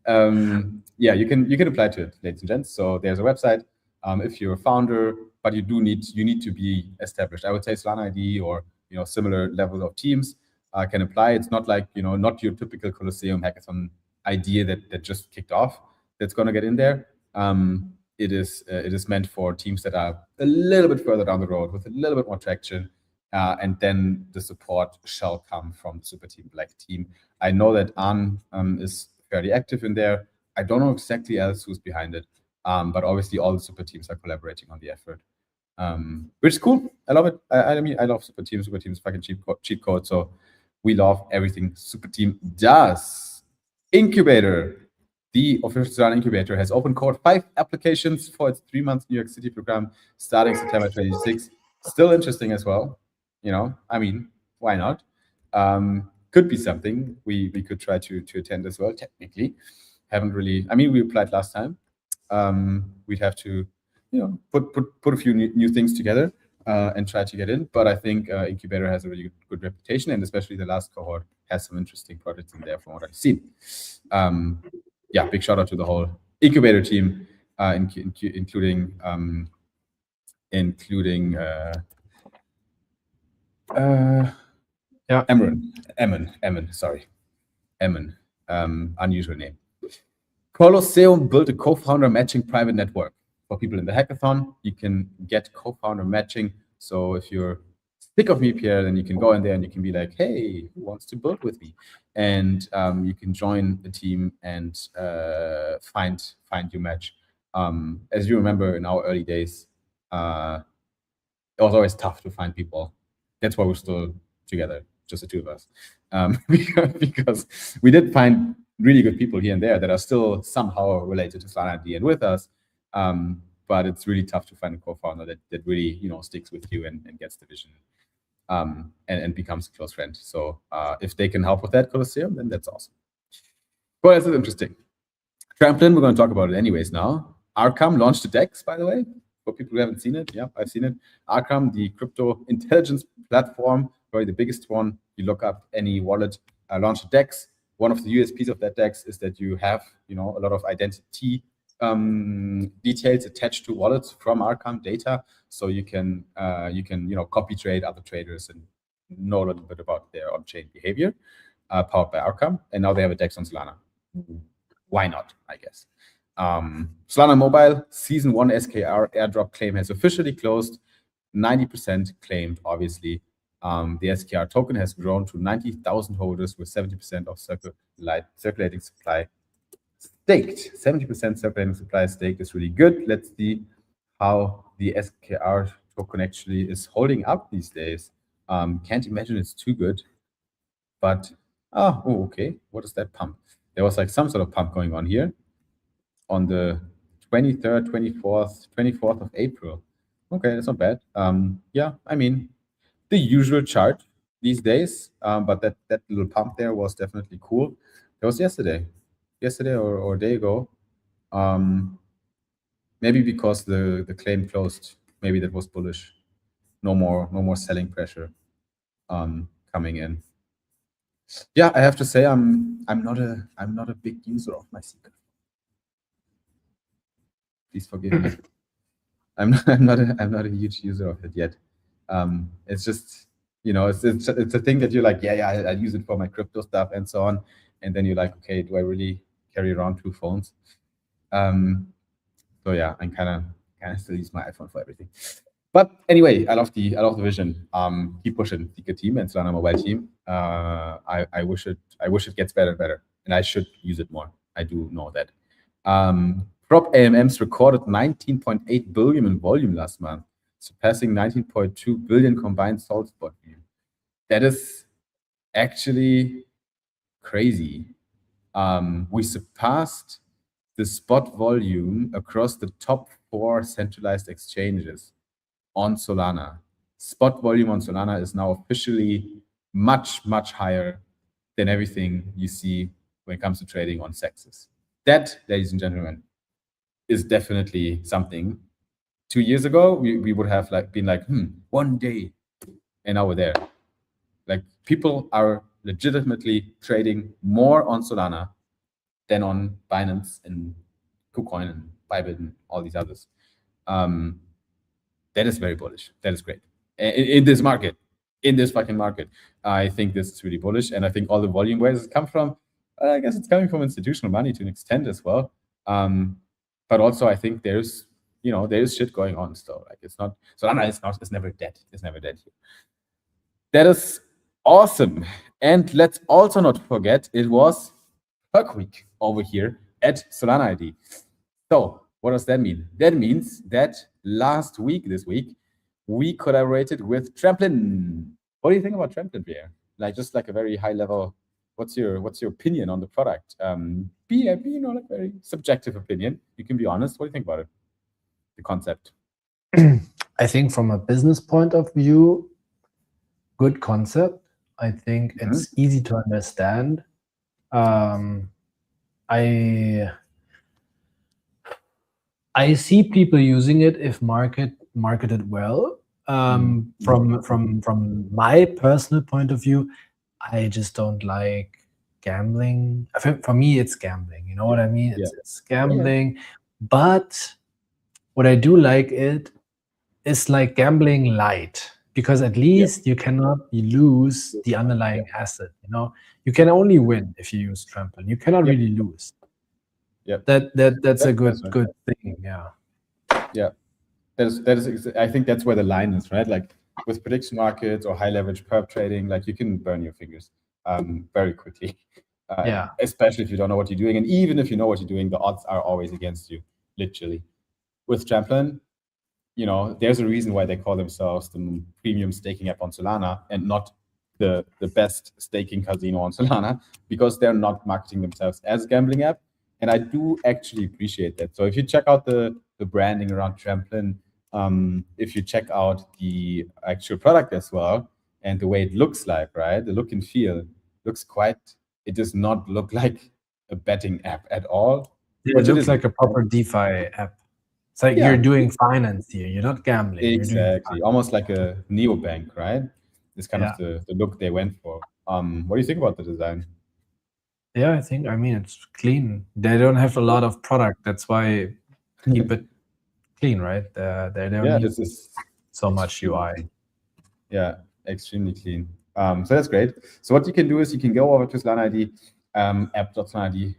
Yeah, you can apply to it, ladies and gents. So there's a website. If you're a founder, but you need to be established. I would say Solana ID or similar level of teams can apply. It's not like not your typical Colosseum hackathon idea that just kicked off. That's gonna get in there. It is meant for teams that are a little bit further down the road with a little bit more traction, and then the support shall come from the Super Team Black team. I know that An is fairly active in there. I don't know exactly else who's behind it, but obviously all the super teams are collaborating on the effort, which is cool. I love it. I mean, I love Super Team. Super Team is fucking cheat code, so we love everything Super Team does. Incubator. The official Solana incubator has open code 5 applications for its 3-month New York City program starting September 26. Still interesting as well. I mean, why not? Could be something we could try to attend as well. Technically, haven't really. I mean, we applied last time. We'd have to put a few new things together and try to get in. But I think Incubator has a really good reputation, and especially the last cohort has some interesting projects in there from what I've seen. Yeah, big shout out to the whole Incubator team, including Emin, unusual name. Colosseum built a co-founder matching private network for people in the hackathon. You can get co-founder matching. So if you're sick of me, Pierre, then you can go in there and you can be like, hey, who wants to build with me? And you can join the team and find your match. As you remember, in our early days, it was always tough to find people. That's why we're still together, just the two of us, because we did find really good people here and there that are still somehow related to Solana and with us. But it's really tough to find a co-founder that really sticks with you and gets the vision and becomes a close friend. So if they can help with that, Colosseum, then that's awesome. Well, this is interesting. Tramplin, we're going to talk about it anyways now. Arkham launched a DEX, by the way. For people who haven't seen it, yeah, I've seen it. Arkham, the crypto intelligence platform, probably the biggest one. You look up any wallet, launch a DEX. One of the USPs of that DEX is that you have, a lot of identity details attached to wallets from Arkham data, so you can copy trade other traders and know a little bit about their on-chain behavior, powered by Arkham. And now they have a DEX on Solana. Why not? I guess. Solana Mobile Season 1 SKR airdrop claim has officially closed. 90% claimed, obviously. The SKR token has grown to 90,000 holders with 70% of circulating supply staked. 70% circulating supply staked is really good. Let's see how the SKR token actually is holding up these days. Can't imagine it's too good. But, okay. What is that pump? There was like some sort of pump going on here on the 23rd, 24th of April. Okay, that's not bad. Yeah, I mean, the usual chart these days, but that little pump there was definitely cool. That was yesterday or a day ago. Maybe because the claim closed, maybe that was bullish. No more selling pressure coming in. Yeah, I have to say I'm not a big user of my secret. Please forgive me. I'm not a huge user of it yet. It's just, it's a thing that you're like, yeah, I use it for my crypto stuff and so on. And then you're like, okay, do I really carry around two phones? So yeah, I'm kind of still use my iPhone for everything. But anyway, I love the vision. Keep pushing the team and Solana Mobile team. I wish it gets better and better, and I should use it more. I do know that. Prop AMMs recorded 19.8 billion in volume last month, surpassing 19.2 billion combined sold spot volume. That is actually crazy. We surpassed the spot volume across the top 4 centralized exchanges on Solana. Spot volume on Solana is now officially much, much higher than everything you see when it comes to trading on Sexes. That, ladies and gentlemen, is definitely something. 2 years ago, we would have been like, one day, and now we're there. Like, people are legitimately trading more on Solana than on Binance and KuCoin and Bybit and all these others. That is very bullish. That is great. In this market, in this fucking market, I think this is really bullish. And I think all the volume, where does it come from? I guess it's coming from institutional money to an extent as well. But also I think there's shit going on still. Like, it's not, Solana it's never dead. It's never dead here. That is awesome. And let's also not forget, it was Perk Week over here at Solana ID. So what does that mean? That means that this week, we collaborated with Tramplin. What do you think about Tramplin, Pierre? Just a very high level. What's your opinion on the product? Be like very subjective opinion. You can be honest. What do you think about it? The concept. I think from a business point of view, good concept. I think it's easy to understand. I I see people using it if marketed well. From my personal point of view, I just don't like gambling. For me, it's gambling. You know what I mean? It's gambling. But what I do like it is like gambling light, because at least you cannot lose the underlying asset. You know, you can only win if you use trampoline. You cannot really lose. Yep. That's a good right. good thing. Yeah. Yeah. I think that's where the line is, right? Like with prediction markets or high leverage perp trading, like you can burn your fingers very quickly. Yeah. Especially if you don't know what you're doing. And even if you know what you're doing, the odds are always against you, literally. With trampoline, you know, there's a reason why they call themselves the premium staking app on Solana and not the best staking casino on Solana, because they're not marketing themselves as a gambling app. And I do actually appreciate that. So if you check out the branding around Tramplin, if you check out the actual product as well, and the way it looks like, right, the look and feel looks it does not look like a betting app at all. It looks like a proper DeFi app. It's like you're doing finance here. You're not gambling. Exactly. Almost like a neobank, right? It's kind of the look they went for. What do you think about the design? Yeah, I mean, it's clean. They don't have a lot of product. That's why keep it clean, right? They don't need so much UI. Yeah, extremely clean. So that's great. So what you can do is you can go over to Solana ID, app.solana.id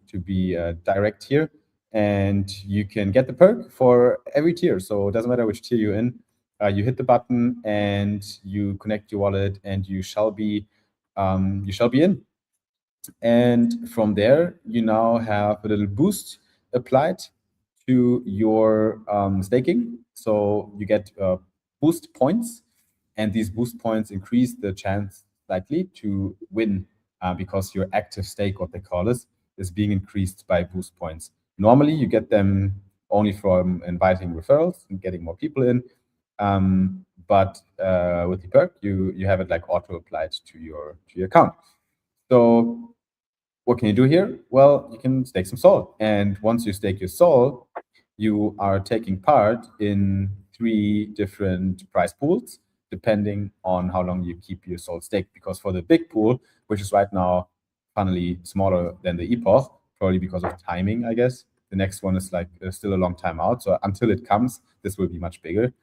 to be direct here, and you can get the perk for every tier. So it doesn't matter which tier you're in. You hit the button and you connect your wallet, and you shall be in. And from there, you now have a little boost applied to your staking. So you get boost points, and these boost points increase the chance slightly to win because your active stake, what they call it, is being increased by boost points. Normally, you get them only from inviting referrals and getting more people in. But with the perk, you have it like auto applied to your account. So what can you do here? Well, you can stake some SOL. And once you stake your SOL, you are taking part in 3 different prize pools, depending on how long you keep your SOL staked. Because for the big pool, which is right now funnily smaller than the epoch, probably because of timing, I guess. The next one is like still a long time out. So until it comes, this will be much bigger.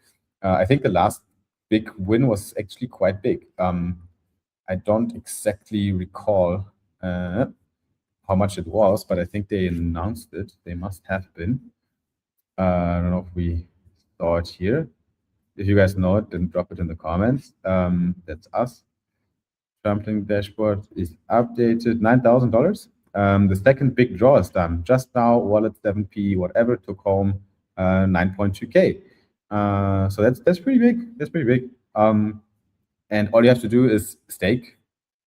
I think the last big win was actually quite big. I don't exactly recall how much it was, but I think they announced it. They must have been. I don't know if we saw it here. If you guys know it, then drop it in the comments. That's us. Trampling dashboard is updated. $9,000. The second big draw is done just now. Wallet 7p, whatever, took home 9.2k. So that's pretty big. That's pretty big. And all you have to do is stake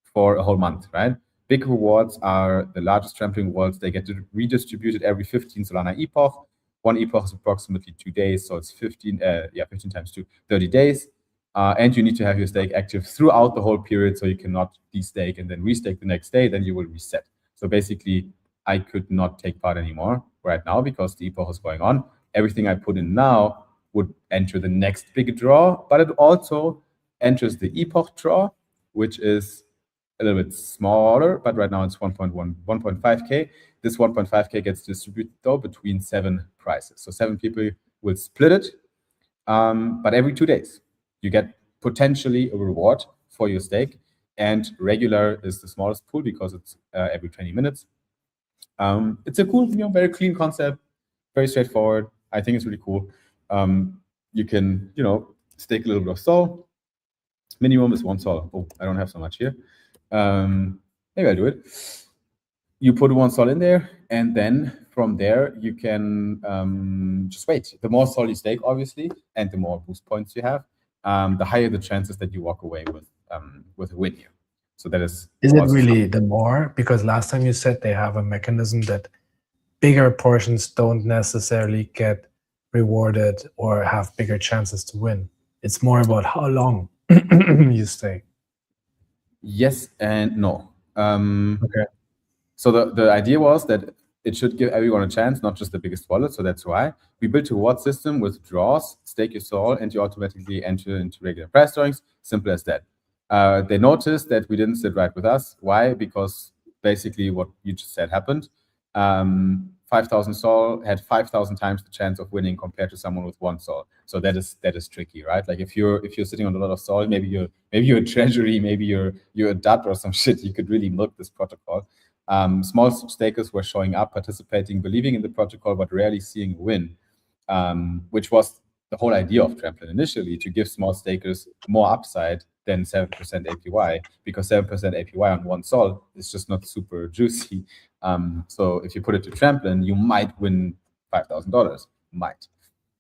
for a whole month, right? Big rewards are the largest trampling rewards. They get redistributed every 15 Solana epoch. One epoch is approximately 2 days, so it's 15 times 2, 30 days. And you need to have your stake active throughout the whole period, so you cannot de-stake and then restake the next day, then you will reset. So basically, I could not take part anymore right now because the epoch is going on. Everything I put in now would enter the next big draw, but it also enters the epoch draw, which is a little bit smaller, but right now it's 1.5k. This 1.5k gets distributed though between 7 prizes. So 7 people will split it, but every 2 days you get potentially a reward for your stake. And regular is the smallest pool because it's every 20 minutes. It's a cool, very clean concept, very straightforward. I think it's really cool. You can, stake a little bit of SOL. Minimum is 1 SOL. Oh, I don't have so much here. Maybe I'll do it. You put 1 SOL in there, and then from there you can just wait. The more SOL you stake, obviously, and the more boost points you have, the higher the chances that you walk away with a win here. So that is. Is it really the more? Because last time you said they have a mechanism that bigger portions don't necessarily get rewarded or have bigger chances to win. It's more about how long you stay. Yes and no. Okay. So the idea was that it should give everyone a chance, not just the biggest wallet. So that's why we built a reward system with draws, stake your soul, and you automatically enter into regular prize drawings. Simple as that. They noticed that we didn't sit right with us. Why? Because basically what you just said happened. 5,000 soul had 5,000 times the chance of winning compared to someone with 1 soul. So that is tricky, right? Like if you're sitting on a lot of soul, maybe you're a treasury, maybe you're a DAT or some shit, you could really milk this protocol. Small stakers were showing up, participating, believing in the protocol, but rarely seeing a win, which was the whole idea of Tramplin initially, to give small stakers more upside than 7% APY, because 7% APY on 1 sol is just not super juicy. So if you put it to Tramplin, you might win $5,000, might.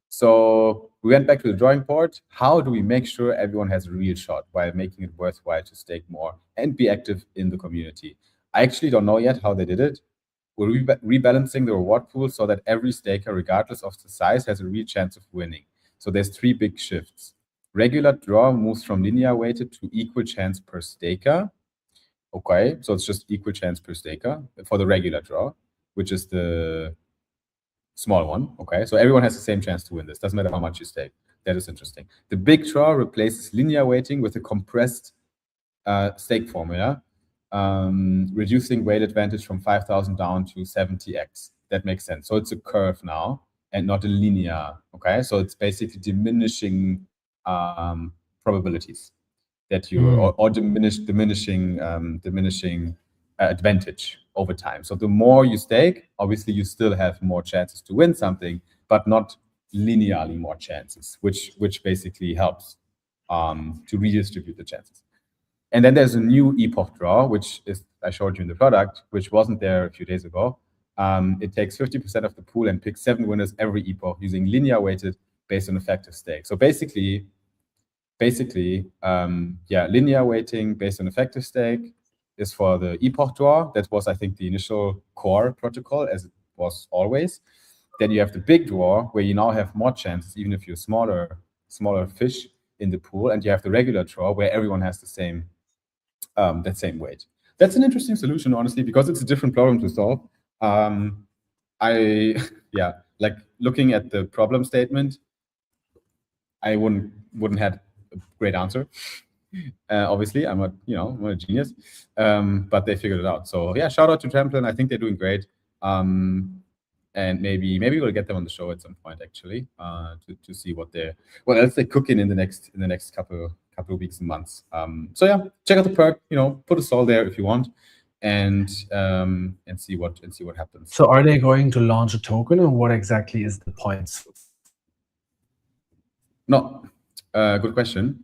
So we went back to the drawing board. How do we make sure everyone has a real shot while making it worthwhile to stake more and be active in the community? I actually don't know yet how they did it. We're rebalancing the reward pool so that every staker, regardless of the size, has a real chance of winning. So there's 3 big shifts. Regular draw moves from linear weighted to equal chance per staker. Okay, so it's just equal chance per staker for the regular draw, which is the small one. Okay, so everyone has the same chance to win this. Doesn't matter how much you stake. That is interesting. The big draw replaces linear weighting with a compressed stake formula, reducing weight advantage from 5,000 down to 70x. That makes sense. So it's a curve now and not a linear. Okay, so it's basically diminishing probabilities that you or diminishing advantage over time. So the more you stake, obviously you still have more chances to win something, but not linearly more chances, which basically helps to redistribute the chances. And then there's a new epoch draw, which is I showed you in the product, which wasn't there a few days ago. It takes 50% of the pool and picks 7 winners every epoch using linear weighted based on effective stake. So basically, linear weighting based on effective stake is for the epoch draw. That was, I think, the initial core protocol, as it was always. Then you have the big draw, where you now have more chances, even if you're smaller fish in the pool, and you have the regular draw, where everyone has the same that same weight. That's an interesting solution, honestly, because it's a different problem to solve. Like looking at the problem statement, I wouldn't have a great answer. Obviously, I'm a genius, but they figured it out. So yeah, shout out to Tramplin. I think they're doing great. And maybe we'll get them on the show at some point, actually, to see what else they're cooking in the next couple of weeks and months. So yeah, check out the perk. Put a sol there if you want, and see what happens. So are they going to launch a token, or what exactly is the points? No, good question.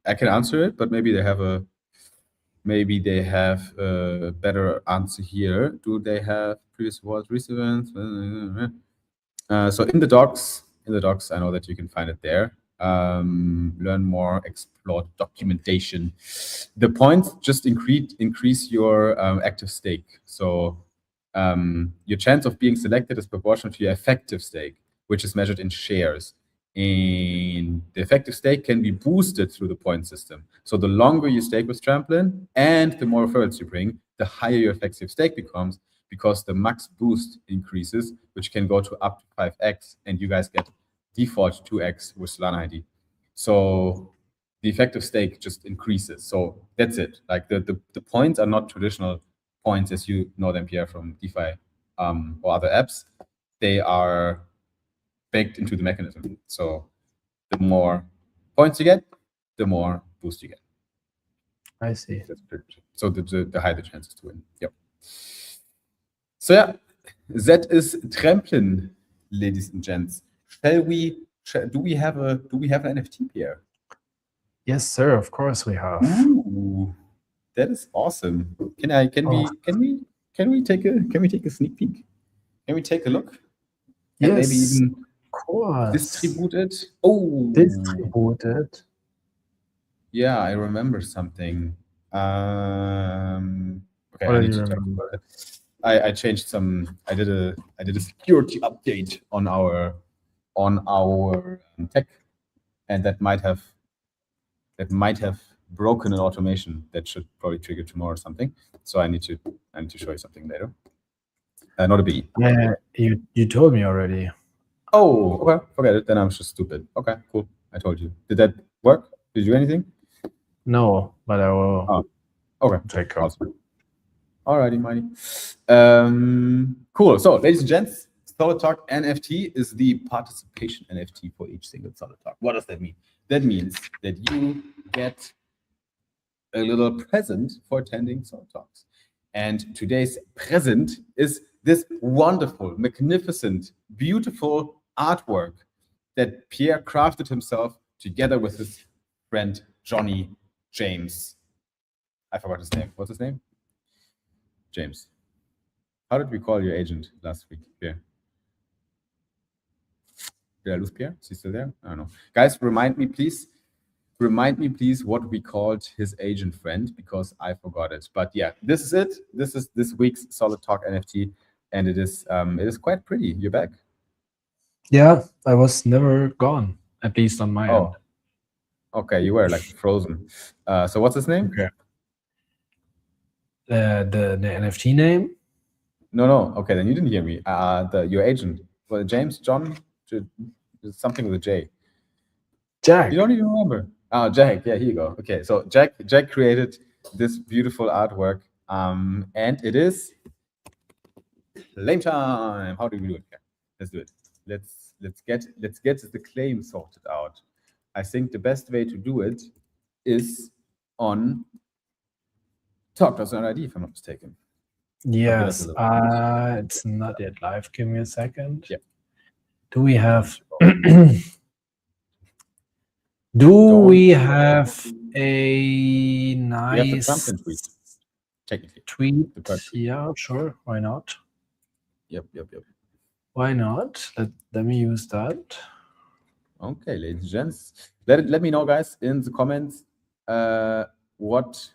I can answer it, but maybe they have a better answer here. Do they have previous awards, recent events? So in the docs, I know that you can find it there. Learn more, explore documentation. The points just increase your active stake. So your chance of being selected is proportional to your effective stake, which is measured in shares. And the effective stake can be boosted through the point system. So the longer you stake with Tramplin and the more referrals you bring, the higher your effective stake becomes, because the max boost increases, which can go to up to 5x, and you guys get default 2x with Solana ID. So the effective stake just increases. So that's it. Like the points are not traditional points as you know them, Pierre, from DeFi or other apps. They are baked into the mechanism. So the more points you get, the more boost you get. I see. So the higher the chances to win. Yep. So yeah, that is Tramplin, ladies and gents. Do we have an NFT, Pierre? Yes, sir. Of course we have. Ooh, that is awesome. Can we take a sneak peek? Can we take a look? And Yes, maybe even of course. distribute it? Oh, Distributed. Yeah, I remember something. Okay, What I do need you to talk remember? about it. I changed some. I did a security update on our tech, and that might have broken in automation that should probably trigger tomorrow or something. So I need to show you something later. Not a biggie. You told me already. Oh, okay. Forget it. Then I'm just stupid. Okay, cool. I told you. Did that work? Did you do anything? No, but I will. Oh, okay. Take out. Awesome. Alrighty, mighty. Cool. So, ladies and gents, Solid Talk NFT is the participation NFT for each single Solid Talk. What does that mean? That means that you get a little present for attending Solid Talks. And today's present is this wonderful, magnificent, beautiful artwork that Pierre crafted himself together with his friend Johnny James. I forgot his name. What's his name? James. How did we call your agent last week, Pierre? Did I lose Pierre? Is he still there? I don't know. Guys, remind me, please, what we called his agent friend, because I forgot it. But yeah, this is it. This is this week's Solid Talk NFT, and it is quite pretty. You're back. Yeah, I was never gone, at least on my end. Okay, you were like frozen. So what's his name? Okay. The NFT name? No. Okay, then you didn't hear me. Your agent, well, James, John, something with a J. Jack. You don't even remember. Oh, Jack. Yeah, here you go. Okay, so Jack created this beautiful artwork, and it is claim time. How do we do it? Yeah, let's do it. Let's get the claim sorted out. I think the best way to do it is on talk.ID, if I'm not mistaken. Yes, it's not yet live. Give me a second. Yeah. Do we have we have a nice tweet? Technically. Tweet. Yeah, sure. Why not? Yep. Why not? Let me use that. Okay, ladies and gents. Let me know, guys, in the comments what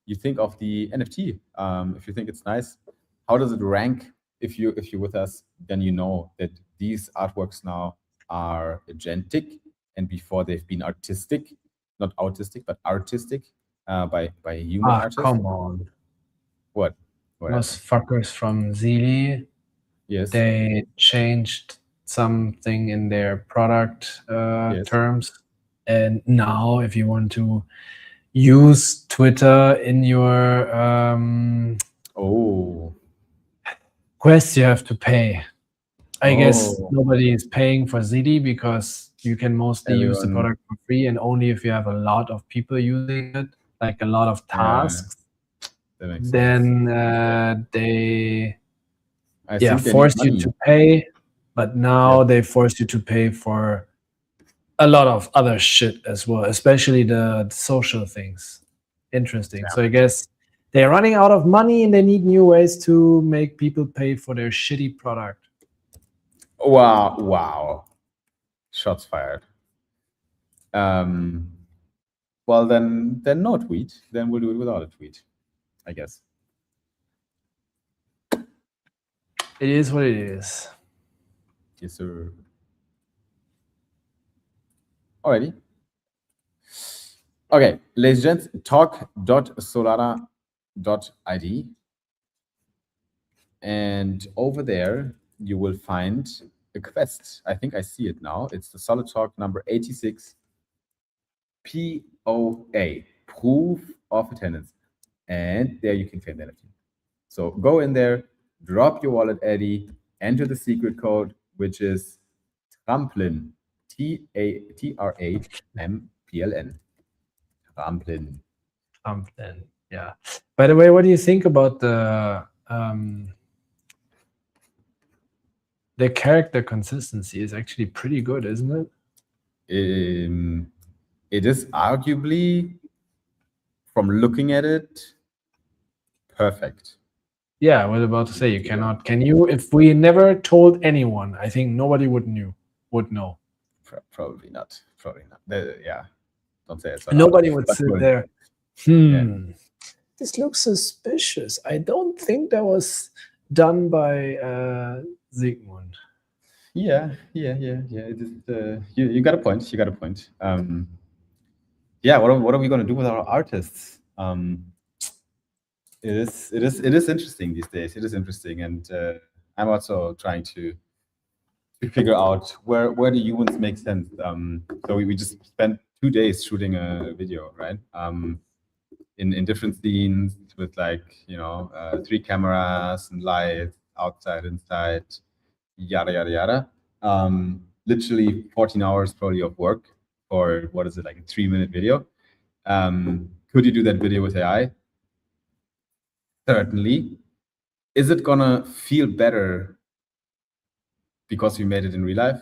you think of the NFT. If you think it's nice, how does it rank? If you're with us, then you know that these artworks now are agentic, and before they've been artistic, not autistic, but artistic by human artists. Come on. What? Those fuckers from Zili. Yes. They changed something in their product terms, and now if you want to use Twitter in your quest, you have to pay. I guess nobody is paying for ZD because you can mostly use the product for free, and only if you have a lot of people using it, like a lot of tasks, then they force you to pay. But now they force you to pay for a lot of other shit as well, especially the social things. Interesting. So I guess they're running out of money and they need new ways to make people pay for their shitty product. Wow. Shots fired. Well, then no tweet. Then we'll do it without a tweet, I guess. It is what it is. Yes, sir. Alrighty. Okay, ladies and gents, talk.solana.id. And over there, you will find a quest. I think I see it now. It's the Solid Talk number 86, POA, Proof of Attendance. And there you can claim the NFT. So go in there, drop your wallet ID, enter the secret code, which is Tramplin, TRAMPLN. Tramplin. Yeah. By the way, what do you think about the character consistency? Is actually pretty good, isn't it? It is arguably, from looking at it, perfect. Yeah, I was about to say you cannot. Can you? If we never told anyone, I think nobody would know. Probably not. Yeah, don't say it. So nobody would sit there. This looks suspicious. I don't think that was done by Sigmund. Yeah. It is, you got a point. yeah, what are we going to do with our artists? It is interesting these days. It is interesting, and I'm also trying to figure out where the humans make sense. So we just spent 2 days shooting a video, right? In different scenes with like 3 cameras and lights outside, inside, yada yada yada. Literally 14 hours probably of work for what is it, like a 3-minute video. Could you do that video with AI? Certainly. Is it gonna feel better because we made it in real life?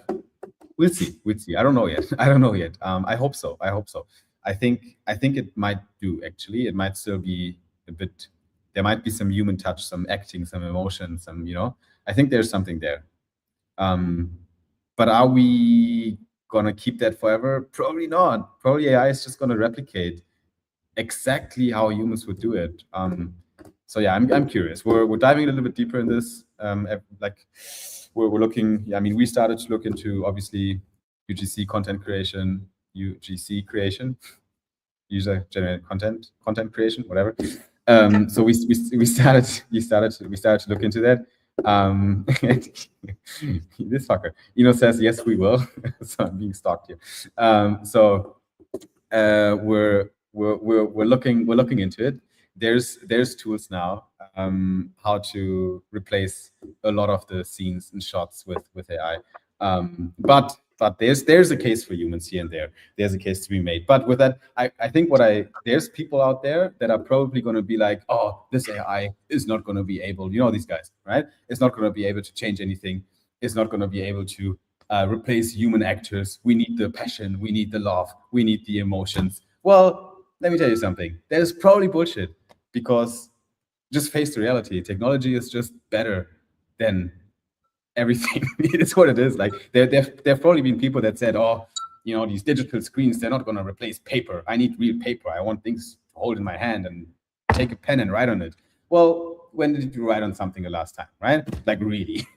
We'll see. We'll see. I don't know yet. I don't know yet. I hope so. I hope so. I think it might do, actually. It might still be a bit, there might be some human touch, some acting, some emotion, some, I think there's something there. But are we gonna keep that forever? Probably not. Probably AI is just gonna replicate exactly how humans would do it. So yeah, I'm curious. We're diving a little bit deeper in this. Like we're looking. Yeah, I mean, we started to look into obviously UGC content creation, UGC creation, user generated content creation, whatever. So we started to look into that. This fucker, says yes, we will. So I'm being stalked here. So we're looking into it. There's tools now how to replace a lot of the scenes and shots with AI. But there's a case for humans here and there. There's a case to be made. But with that, I think there's people out there that are probably going to be like, oh, this AI is not going to be able, these guys, right? It's not going to be able to change anything. It's not going to be able to replace human actors. We need the passion. We need the love. We need the emotions. Well, let me tell you something. That is probably bullshit, because just face the reality. Technology is just better than everything. It's what it is. Like there've probably been people that said, oh, these digital screens, they're not going to replace paper. I need real paper. I want things to hold in my hand and take a pen and write on it. Well, when did you write on something the last time, right? Like really.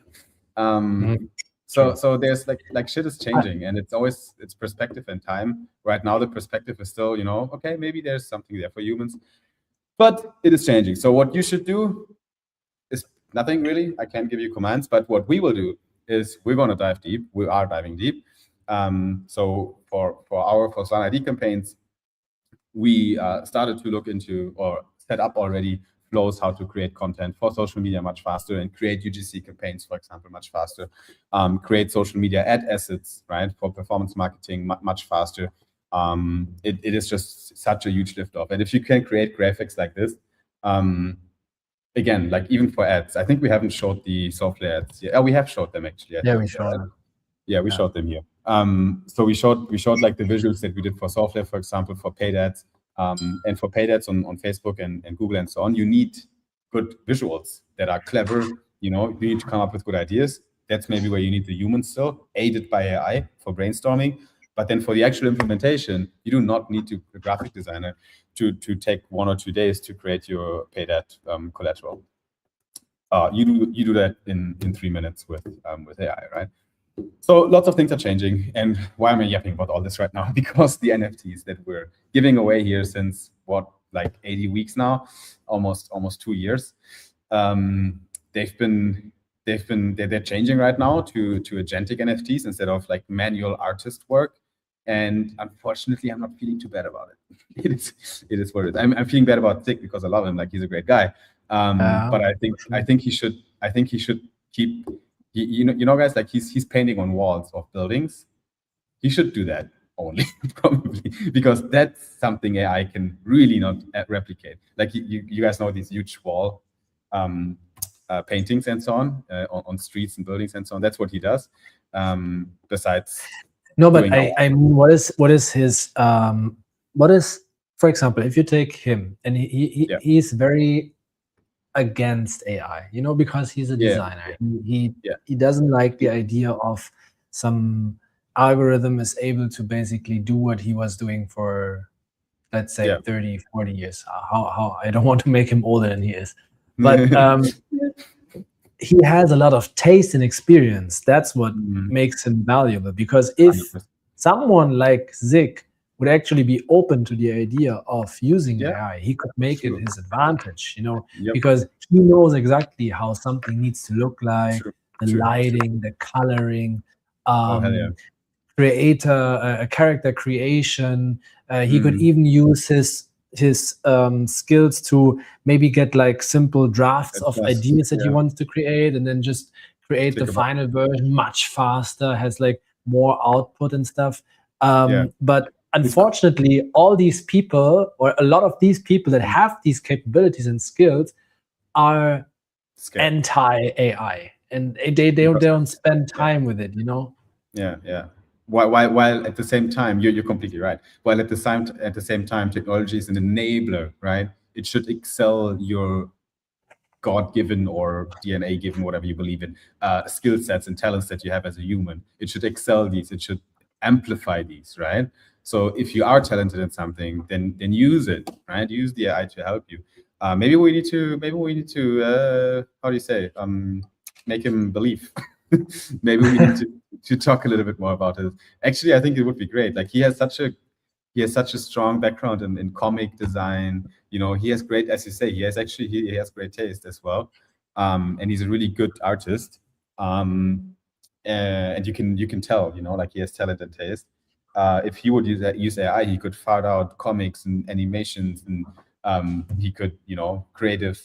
So there's like shit is changing, and it's perspective and time. Right now the perspective is still, okay, maybe there's something there for humans, but it is changing. So what you should do is nothing really. I can't give you commands, but what we will do is we're going to dive deep. We are diving deep. So for Solana ID campaigns, we started to look into, or set up already, flows how to create content for social media much faster, and create UGC campaigns, for example, much faster. Create social media ad assets, right, for performance marketing much faster. It is just such a huge lift off. And if you can create graphics like this, again, like even for ads, I think we haven't showed the software ads yet. Oh, we have showed them actually. Yeah, we showed them. Yeah, we showed them here. So we showed like the visuals that we did for software, for example, for paid ads. And for paid ads on Facebook and Google and so on, you need good visuals that are clever. You need to come up with good ideas. That's maybe where you need the humans still, aided by AI for brainstorming. But then for the actual implementation, you do not need a graphic designer to take 1 or 2 days to create your paid ad collateral. You do that in 3 minutes with AI, right? So lots of things are changing. And why am I yapping about all this right now? Because the NFTs that we're giving away here since like 80 weeks now, almost 2 years, they're changing right now to agentic NFTs instead of like manual artist work. And unfortunately, I'm not feeling too bad about it. It is what it is. I'm feeling bad about Dick because I love him. Like, he's a great guy. But I think he should keep. Guys, like he's painting on walls of buildings. He should do that only, probably, because that's something AI can really not replicate. Like you guys know these huge wall paintings and so on streets and buildings and so on. That's what he does. Besides, no, but I mean, what is his for example, if you take him, and he's very against AI, because he's a designer. He doesn't like the idea of some algorithm is able to basically do what he was doing for, let's say, 30, 40 years. How I don't want to make him older than he is, but he has a lot of taste and experience. That's what makes him valuable, because if someone like Zik would actually be open to the idea of using Yeah. AI, he could make True. it his advantage, you know, Yep. because he knows exactly how something needs to look like, True. the True. lighting, the coloring, Oh, hell yeah. create a character creation. He could Mm. even use his skills to maybe get like simple drafts of Adjust, ideas that he yeah. wants to create, and then just create Think the about final version much faster, has like more output and stuff. Yeah. But unfortunately, all these people, or a lot of these people that have these capabilities and skills, are Scared. anti-AI, and they don't spend time with it, you know. Yeah, yeah. While at the same time, you're completely right. While at the same time, technology is an enabler, right? It should excel your God-given or DNA-given, whatever you believe in, skill sets and talents that you have as a human. It should excel these. It should amplify these, right? So if you are talented in something, then use it, right? Use the AI to help you. Maybe we need to how do you say, make him believe. Maybe we need to talk a little bit more about it. Actually, I think it would be great. Like he has such a strong background in comic design. You know, he has great, as you say, he has great taste as well. And he's a really good artist. And you can tell, you know, like he has talent and taste. If he would use AI, he could fart out comics and animations, and he could, you know, creative,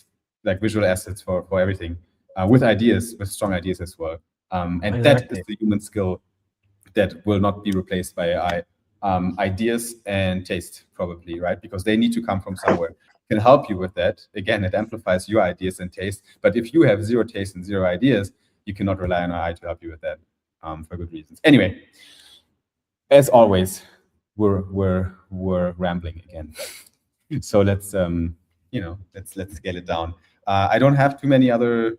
like visual assets for everything, with strong ideas as well. And that is the human skill that will not be replaced by AI. Ideas and taste, probably, right? Because they need to come from somewhere. Can help you with that. Again, it amplifies your ideas and taste. But if you have zero taste and zero ideas, you cannot rely on AI to help you with that, for good reasons. Anyway, as always, we're rambling again. So let's let's scale it down. I don't have too many other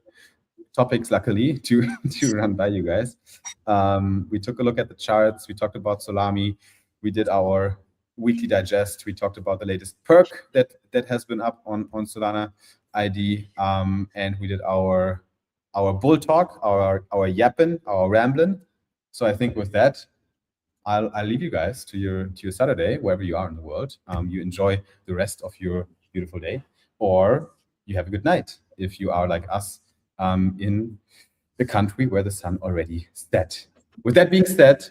topics, luckily, to run by you guys. We took a look at the charts. We talked about Solami. We did our weekly digest. We talked about the latest perk that has been up on Solana ID, and we did our bull talk, our yapping, our rambling. So I think with that, I'll leave you guys to your Saturday, wherever you are in the world. You enjoy the rest of your beautiful day, or you have a good night if you are like us, in the country where the sun already set. With that being said,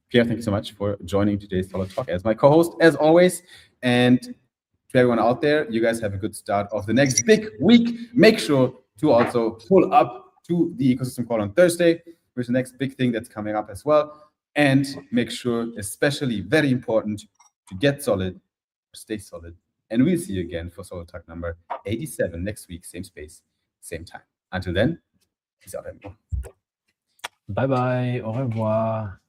Pierre, thank you so much for joining today's Solid Talk as my co-host, as always. And to everyone out there, you guys have a good start of the next big week. Make sure to also pull up to the ecosystem call on Thursday, which is the next big thing that's coming up as well. And make sure, especially very important, to get solid, stay solid. And we'll see you again for Solid Talk number 87 next week, same space, same time. Until then, peace out, everyone. Bye bye, au revoir.